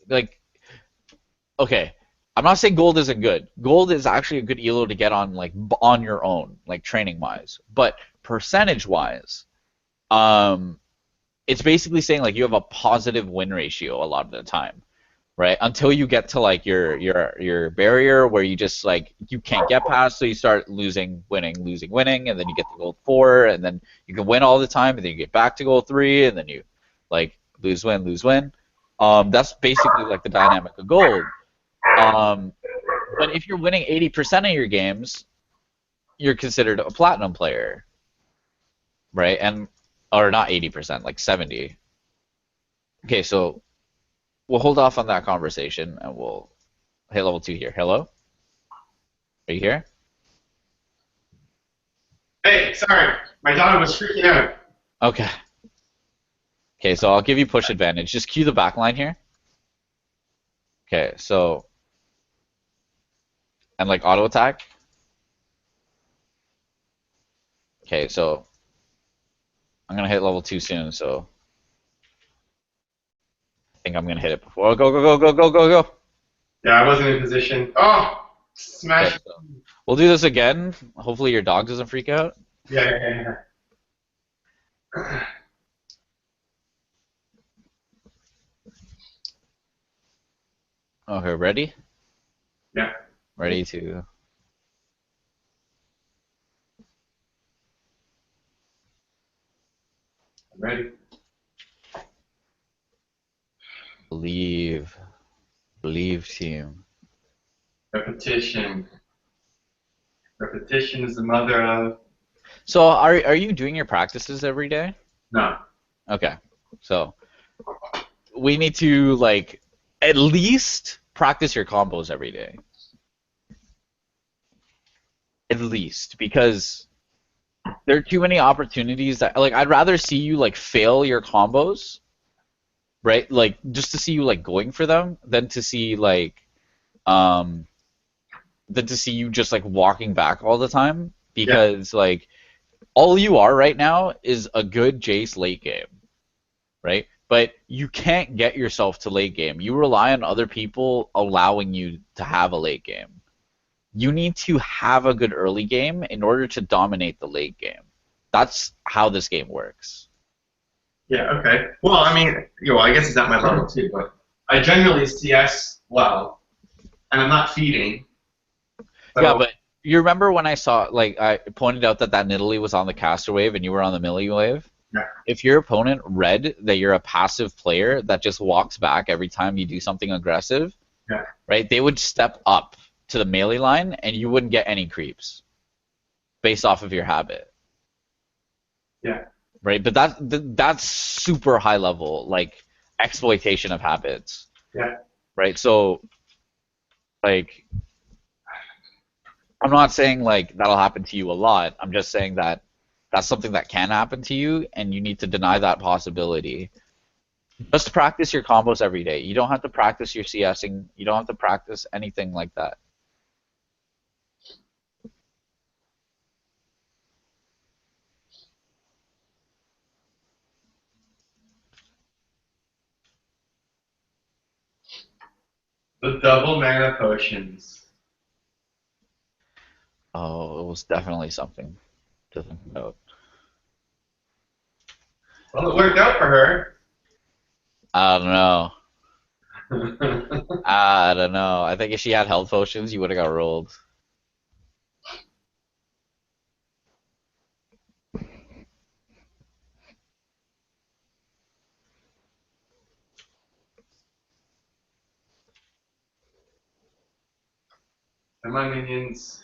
Like, okay, I'm not saying gold isn't good. Gold is actually a good elo to get on like on your own, like training wise, but percentage wise, it's basically saying like you have a positive win ratio a lot of the time, right? Until you get to like your barrier where you just like you can't get past, so you start losing, winning, and then you get to gold 4, and then you can win all the time, and then you get back to gold 3, and then you like lose, win. That's basically like the dynamic of gold. But if you're winning 80% of your games, you're considered a platinum player, right? Or not 80%, like 70. Okay, so we'll hold off on that conversation, and we'll hit level 2 here. Hello? Are you here? Hey, sorry. My daughter was freaking out. Okay. Okay, so I'll give you push advantage. Just cue the backline here. Okay, so... And like auto attack. Okay, so... I'm gonna hit level 2 soon, so... I think I'm gonna hit it before. Oh, go! Yeah, I wasn't in position. Oh! Smash. Okay, so we'll do this again. Hopefully your dog doesn't freak out. Yeah. Okay, ready? Yeah. Ready to... Ready. Believe, team. Repetition. Repetition is the mother of... So are you doing your practices every day? No. Okay. So we need to like at least practice your combos every day. At least, because there are too many opportunities that like I'd rather see you like fail your combos, right? Like just to see you like going for them than to see you just like walking back all the time, because like all you are right now is a good Jayce late game, right? But you can't get yourself to late game. You rely on other people allowing you to have a late game. You need to have a good early game in order to dominate the late game. That's how this game works. Yeah, okay. Well, I mean, I guess it's at my level too, but I generally CS well, and I'm not feeding. So... Yeah, but you remember when I pointed out that Nidalee was on the caster wave and you were on the melee wave? Yeah. If your opponent read that you're a passive player that just walks back every time you do something aggressive, right, they would step up to the melee line, and you wouldn't get any creeps based off of your habit. Yeah. Right, but that's super high level, like exploitation of habits. Yeah. Right, so like I'm not saying like that'll happen to you a lot. I'm just saying that that's something that can happen to you, and you need to deny that possibility. Just practice your combos every day. You don't have to practice your CSing. You don't have to practice anything like that. The double mana potions. Oh, it was definitely something to think about. Well, it worked out for her. I don't know. I don't know. I think if she had health potions, you would have got rolled. Come on, minions.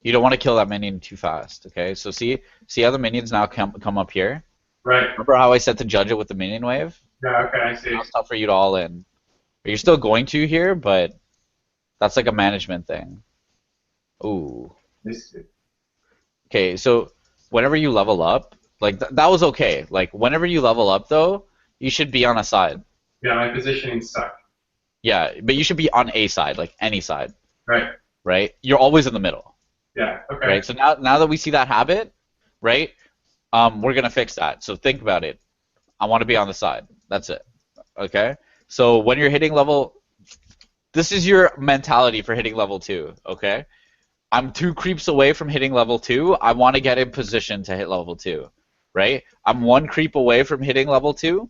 You don't want to kill that minion too fast, okay? So see how the minions now come up here? Right. Remember how I said to judge it with the minion wave? Yeah, okay, I see. Now it's tough for you to all in. You're still going to here, but that's like a management thing. Ooh. Okay, so whenever you level up, like that was okay. Like whenever you level up though, you should be on a side. Yeah, my positioning sucked. Yeah, but you should be on a side, like any side. Right. Right? You're always in the middle. Yeah, okay. Right? So now that we see that habit, right? We're gonna fix that. So think about it. I want to be on the side. That's it. Okay? So when you're hitting level, this is your mentality for hitting level 2, okay? I'm 2 creeps away from hitting level 2. I want to get in position to hit level 2, right? I'm 1 creep away from hitting level 2,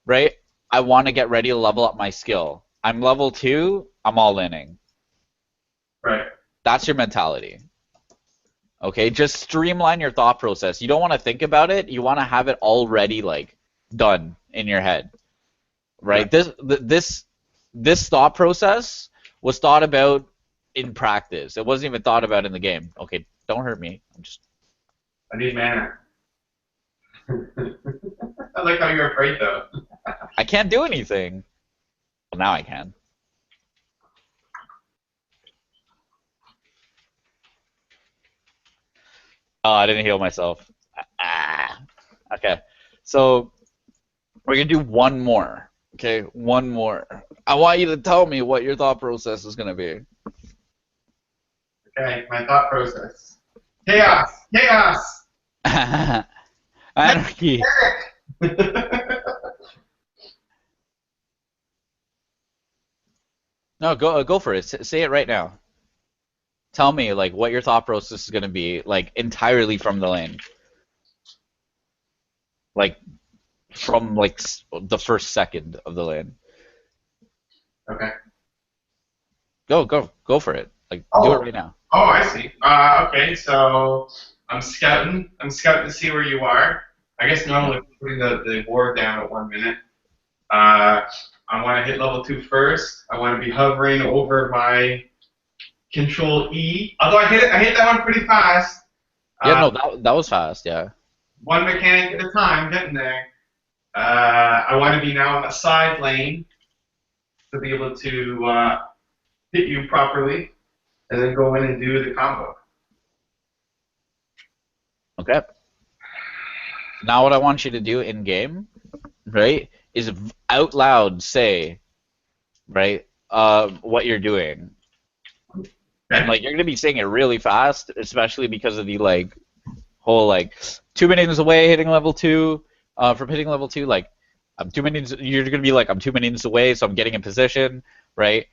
right? I want to get ready to level up my skill. I'm level 2, I'm all inning. Right. That's your mentality. Okay, just streamline your thought process. You don't want to think about it. You want to have it already like done in your head, right? Yeah. This thought process was thought about in practice. It wasn't even thought about in the game. Okay, don't hurt me. I need mana. I like how you're afraid though. I can't do anything. Well, now I can. Oh, I didn't heal myself. Ah. Okay, so we're gonna do one more. Okay, one more. I want you to tell me what your thought process is gonna be. Okay, my thought process. Chaos! Chaos! Anarchy. No, go for it. Say it right now. Tell me like what your thought process is gonna be, like entirely from the lane, like from like the first second of the lane. Okay. Go for it. Like do it right now. Oh, I see. Okay, so I'm scouting. I'm scouting to see where you are. I guess normally putting the ward down at 1 minute. I want to hit level 2 first. I want to be hovering over my Control E. Although I hit that one pretty fast. Yeah, no, that was fast. Yeah. One mechanic at a time, getting there. I want to be now in a side lane to be able to hit you properly, and then go in and do the combo. Okay. Now what I want you to do in game, right, is out loud say, right, what you're doing. And like you're gonna be saying it really fast, especially because of the like whole like 2 minutes away hitting level 2, from hitting level 2, like I'm 2 minutes. You're gonna be like I'm 2 minutes away, so I'm getting in position, right?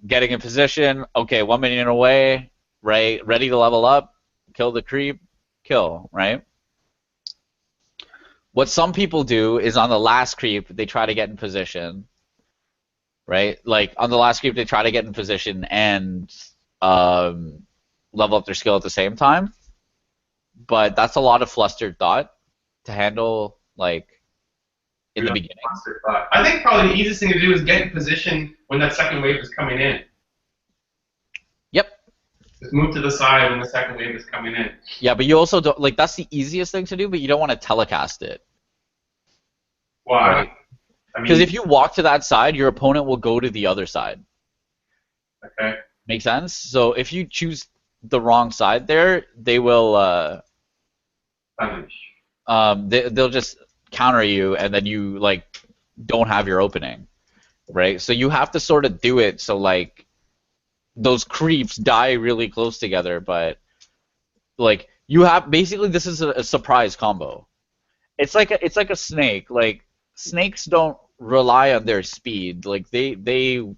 Getting in position. Okay, 1 minute away, right? Ready to level up, kill the creep, kill, right? What some people do is on the last creep they try to get in position, right? Like on the last creep they try to get in position and um, level up their skill at the same time. But that's a lot of flustered thought to handle, like in the beginning. I think probably the easiest thing to do is get in position when that second wave is coming in. Yep. Just move to the side when the second wave is coming in. Yeah, but you also don't like that's the easiest thing to do, but you don't want to telecast it. Why? Right? Because if you walk to that side, your opponent will go to the other side. Okay. Make sense? So if you choose the wrong side there, they will Punish. they'll just counter you, and then you like don't have your opening, right? So you have to sort of do it so like those creeps die really close together, but like you have basically this is a surprise combo. It's like a snake. Like snakes don't rely on their speed. Like they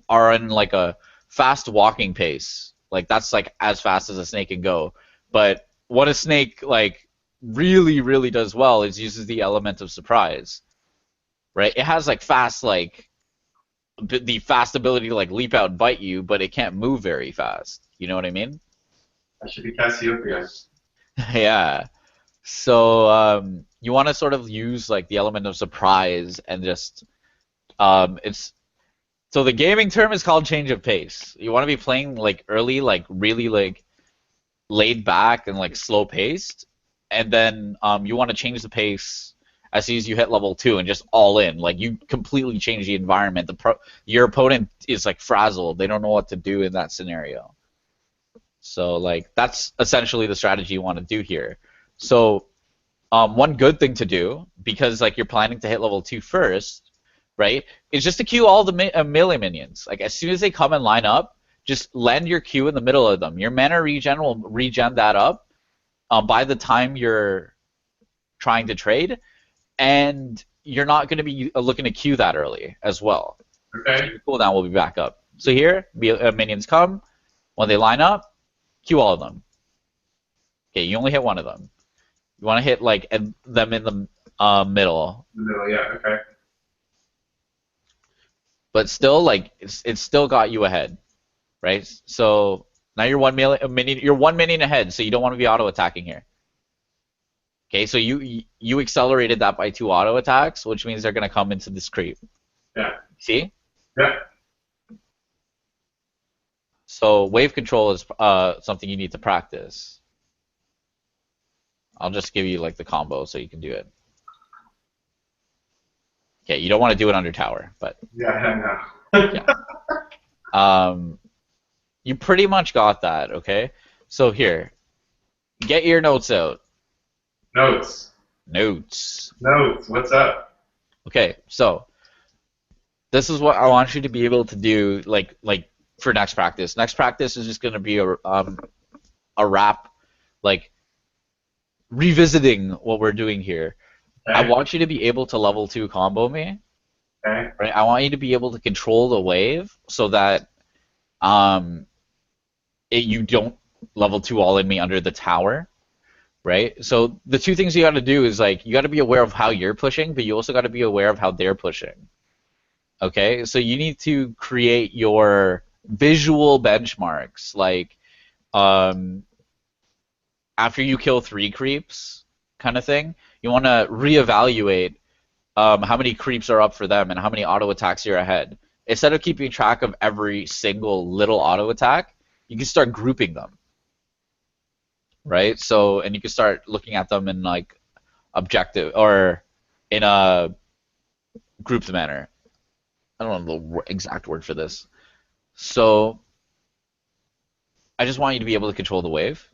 are in like a fast walking pace. Like that's like as fast as a snake can go. But what a snake like really does well is uses the element of surprise. Right? It has like fast like the fast ability to like leap out and bite you, but it can't move very fast. You know what I mean? That should be Cassiopeia. Yeah. So you want to sort of use like the element of surprise and just it's so the gaming term is called change of pace. You want to be playing like early, like really like laid back and like slow paced, and then you want to change the pace as soon as you hit level 2 and just all in. Like you completely change the environment. Your opponent is like frazzled. They don't know what to do in that scenario. So like that's essentially the strategy you want to do here. So one good thing to do, because like you're planning to hit level 2 first, right, is just to queue all the melee minions. Like as soon as they come and line up, just land your Q in the middle of them. Your mana regen will regen that up by the time you're trying to trade, and you're not going to be looking to queue that early as well. Okay. So your cooldown will be back up. So here, minions come. When they line up, queue all of them. Okay, you only hit one of them. You want to hit like them in the middle. The middle, yeah, okay. But still, like it's still got you ahead, right? So now you're 1 minion ahead, so you don't want to be auto attacking here. Okay, so you accelerated that by 2 auto attacks, which means they're gonna come into this creep. Yeah. See? Yeah. So wave control is something you need to practice. I'll just give you like the combo so you can do it. Okay, you don't want to do it under tower, but yeah, I know. yeah. You pretty much got that, okay? So here, get your notes out. Notes. Notes. Notes. What's up? Okay, so this is what I want you to be able to do, like for next practice. Next practice is just gonna be a wrap, like revisiting what we're doing here. Okay. I want you to be able to level 2 combo me. Okay. Right? I want you to be able to control the wave so that you don't level 2 all in me under the tower. Right? So the two things you got to do is like you got to be aware of how you're pushing, but you also got to be aware of how they're pushing. Okay? So you need to create your visual benchmarks, like after you kill 3 creeps, kind of thing. You want to reevaluate how many creeps are up for them and how many auto attacks you're ahead. Instead of keeping track of every single little auto attack, you can start grouping them. Right? So, and you can start looking at them in like objective or in a grouped manner. I don't know the exact word for this. So, I just want you to be able to control the wave.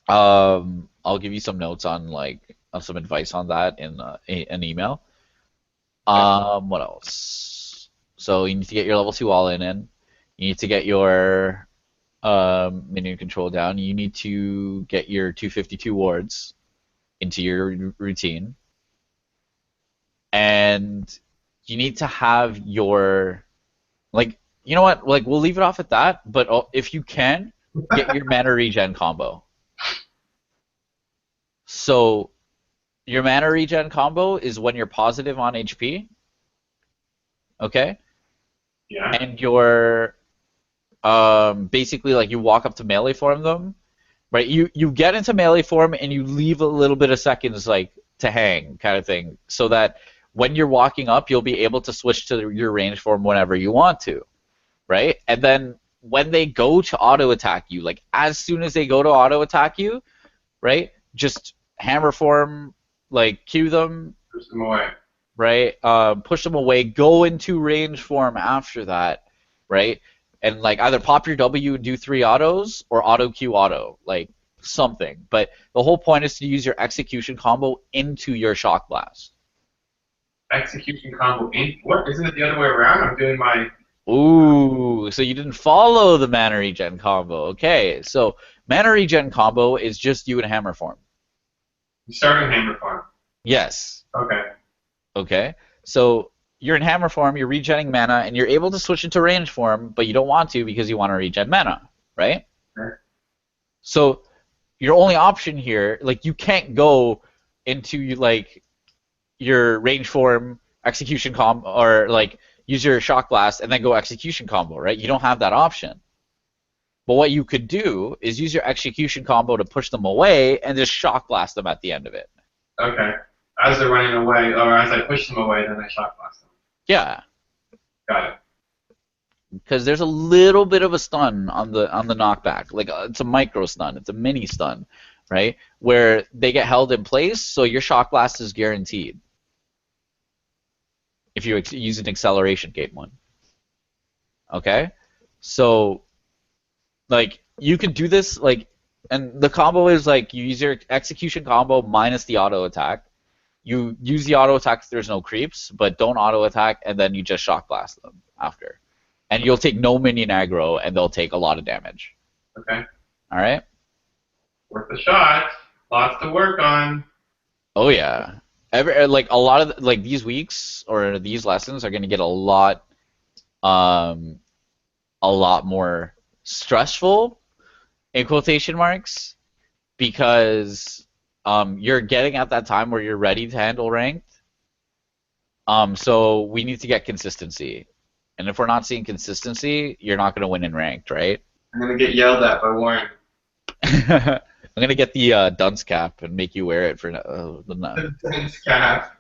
I'll give you some notes on like some advice on that in an email. Okay. What else? So you need to get your level 2 all in. You need to get your minion control down. You need to get your 252 wards into your routine. And you need to have your like you know what? Like we'll leave it off at that, but if you can, get your mana regen combo. So your mana regen combo is when you're positive on HP, okay? Yeah. And you're basically like you walk up to melee form them, right? You get into melee form and you leave a little bit of seconds like to hang kind of thing, so that when you're walking up, you'll be able to switch to your range form whenever you want to, right? And then when they go to auto attack you, like as soon as they go to auto attack you, right? Just hammer form, like cue them, Push them away. right? Push them away. Go into range form after that, right? And like either pop your W and do 3 autos or auto Q auto, like something. But the whole point is to use your execution combo into your shock blast. Execution combo in what? Isn't it the other way around? I'm doing my. Ooh, so you didn't follow the mana regen combo. Okay, so mana regen combo is just you in hammer form. You start in hammer form. Yes. Okay. Okay. So you're in hammer form, you're regenning mana, and you're able to switch into range form, but you don't want to because you want to regen mana, right? Okay. So your only option here, like you can't go into like your range form execution combo or like use your shock blast and then go execution combo, right? You don't have that option. But what you could do is use your execution combo to push them away and just shock blast them at the end of it. Okay. As they're running away, or as I push them away, then I shock blast them. Yeah. Got it. Because there's a little bit of a stun on the knockback. Like it's a micro stun, it's a mini stun, right? Where they get held in place, so your shock blast is guaranteed. If you use an acceleration gate one. Okay? So like you can do this like and the combo is like you use your execution combo minus the auto attack. You use the auto attack if there's no creeps, but don't auto attack and then you just shock blast them after. And you'll take no minion aggro and they'll take a lot of damage. Okay. Alright? Worth a shot. Lots to work on. Oh yeah. Like a lot of like these weeks or these lessons are gonna get a lot more stressful in quotation marks because you're getting at that time where you're ready to handle ranked. So we need to get consistency. And if we're not seeing consistency, you're not going to win in ranked, right? I'm going to get yelled at by Warren. I'm going to get the dunce cap and make you wear it for The dunce cap.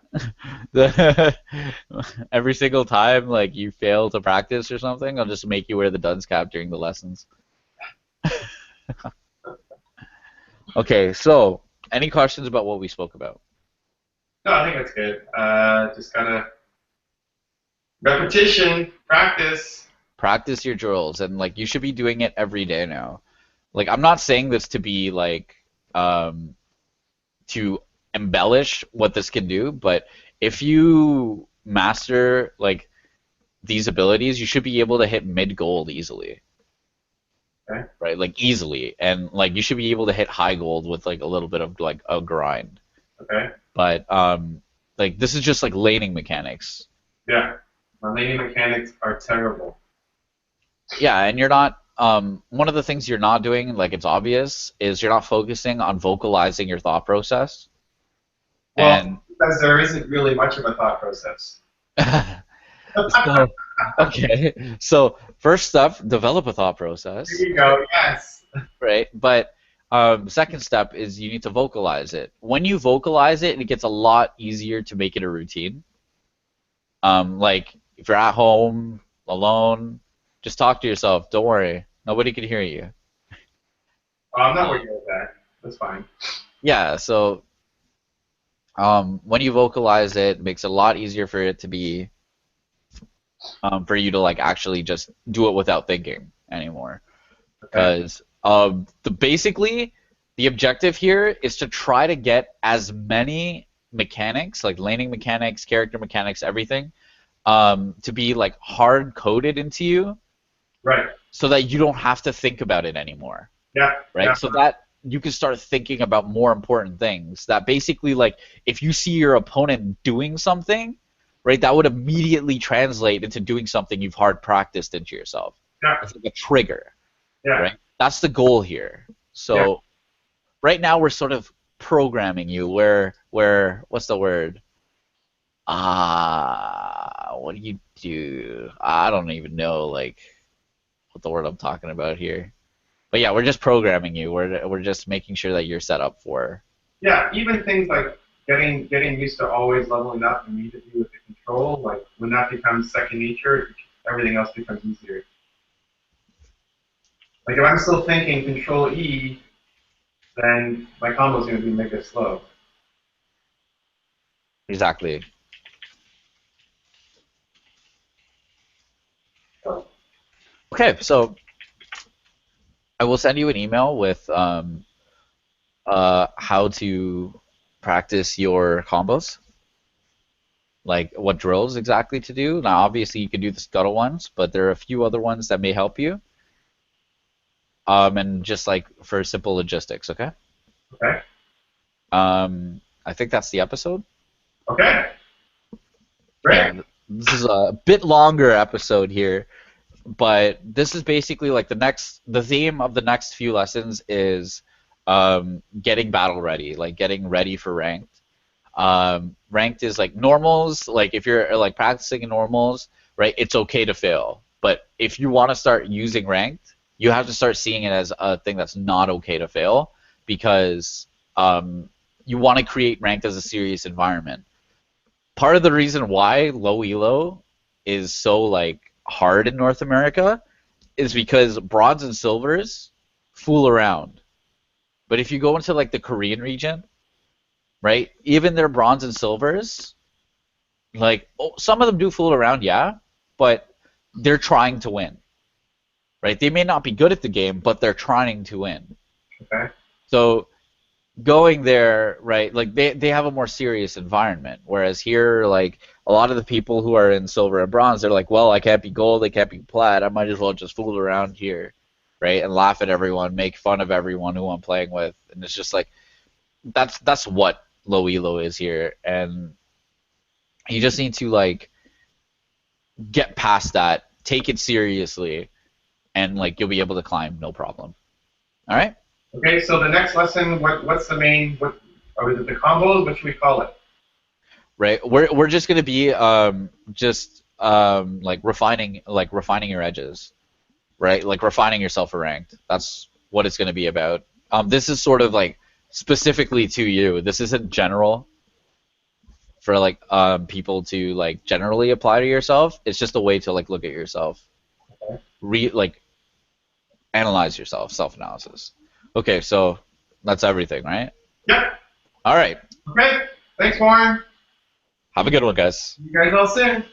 Every single time like you fail to practice or something, I'll just make you wear the dunce cap during the lessons. Okay, so any questions about what we spoke about? No, I think that's good. Just gotta repetition, practice. Practice your drills, and like you should be doing it every day now. Like I'm not saying this to be like to embellish what this can do, but if you master like these abilities, you should be able to hit mid gold easily. Okay. Right, like easily, and like you should be able to hit high gold with like a little bit of like a grind. Okay. But like this is just like laning mechanics. Yeah, my laning mechanics are terrible. Yeah, and you're not. One of the things you're not doing, like it's obvious, is you're not focusing on vocalizing your thought process. Well, And because there isn't really much of a thought process. so, okay, so first step, develop a thought process. Here you go. Yes. Right, but second step is you need to vocalize it. When you vocalize it, it gets a lot easier to make it a routine. Like if you're at home alone, just talk to yourself. Don't worry, nobody can hear you. I'm not worried about that. That's fine. Yeah, so when you vocalize it, it makes it a lot easier for it to be for you to like actually just do it without thinking anymore. Okay. Because basically the objective here is to try to get as many mechanics, like laning mechanics, character mechanics, everything, to be like hard coded into you, Right. so that you don't have to think about it anymore. Yeah. Right. Yeah. So that you can start thinking about more important things. That basically, like, if you see your opponent doing something, right, that would immediately translate into doing something you've hard practiced into yourself. Yeah. It's like a trigger. Yeah. Right. That's the goal here. So right now we're sort of programming you where what's the word? What do you do? I don't even know like what the word I'm talking about here. But yeah, we're just programming you. We're just making sure that you're set up for. Yeah, even things like getting used to always leveling up immediately with the control, like when that becomes second nature, everything else becomes easier. Like if I'm still thinking Control E, then my combo is going to be mega slow. Exactly. So. Okay, so I will send you an email with how to practice your combos, like what drills exactly to do. Now, obviously, you can do the scuttle ones, but there are a few other ones that may help you. And just like for simple logistics, okay? Okay. I think that's the episode. Okay. Great. Yeah, this is a bit longer episode here, but this is basically like the theme of the next few lessons is getting battle ready, like getting ready for ranked. Ranked is like normals, like if you're like practicing in normals, right, it's okay to fail. But if you want to start using ranked, you have to start seeing it as a thing that's not okay to fail, because you want to create ranked as a serious environment. Part of the reason why low elo is so like hard in North America is because bronze and silvers fool around. But if you go into like the Korean region, right, even their bronze and silvers, like some of them do fool around, yeah, but they're trying to win. Right? They may not be good at the game, but they're trying to win. Okay. So going there, right, like they have a more serious environment, whereas here, like a lot of the people who are in silver and bronze, they're like, well, I can't be gold, I can't be plat, I might as well just fool around here, right, and laugh at everyone, make fun of everyone who I'm playing with, and it's just like that's what low elo is here, and you just need to like get past that, take it seriously, and like you'll be able to climb no problem. All right. Okay, so the next lesson, what's the main, or is it the combos? What should we call it? Right. We're just gonna be like refining your edges, right? Like refining yourself for ranked. That's what it's gonna be about. This is sort of like specifically to you. This isn't general for like people to like generally apply to yourself. It's just a way to like look at yourself, like analyze yourself, self-analysis. Okay, so that's everything, right? Yep. All right. Okay. Thanks, Warren. Have a good one, guys. You guys all soon.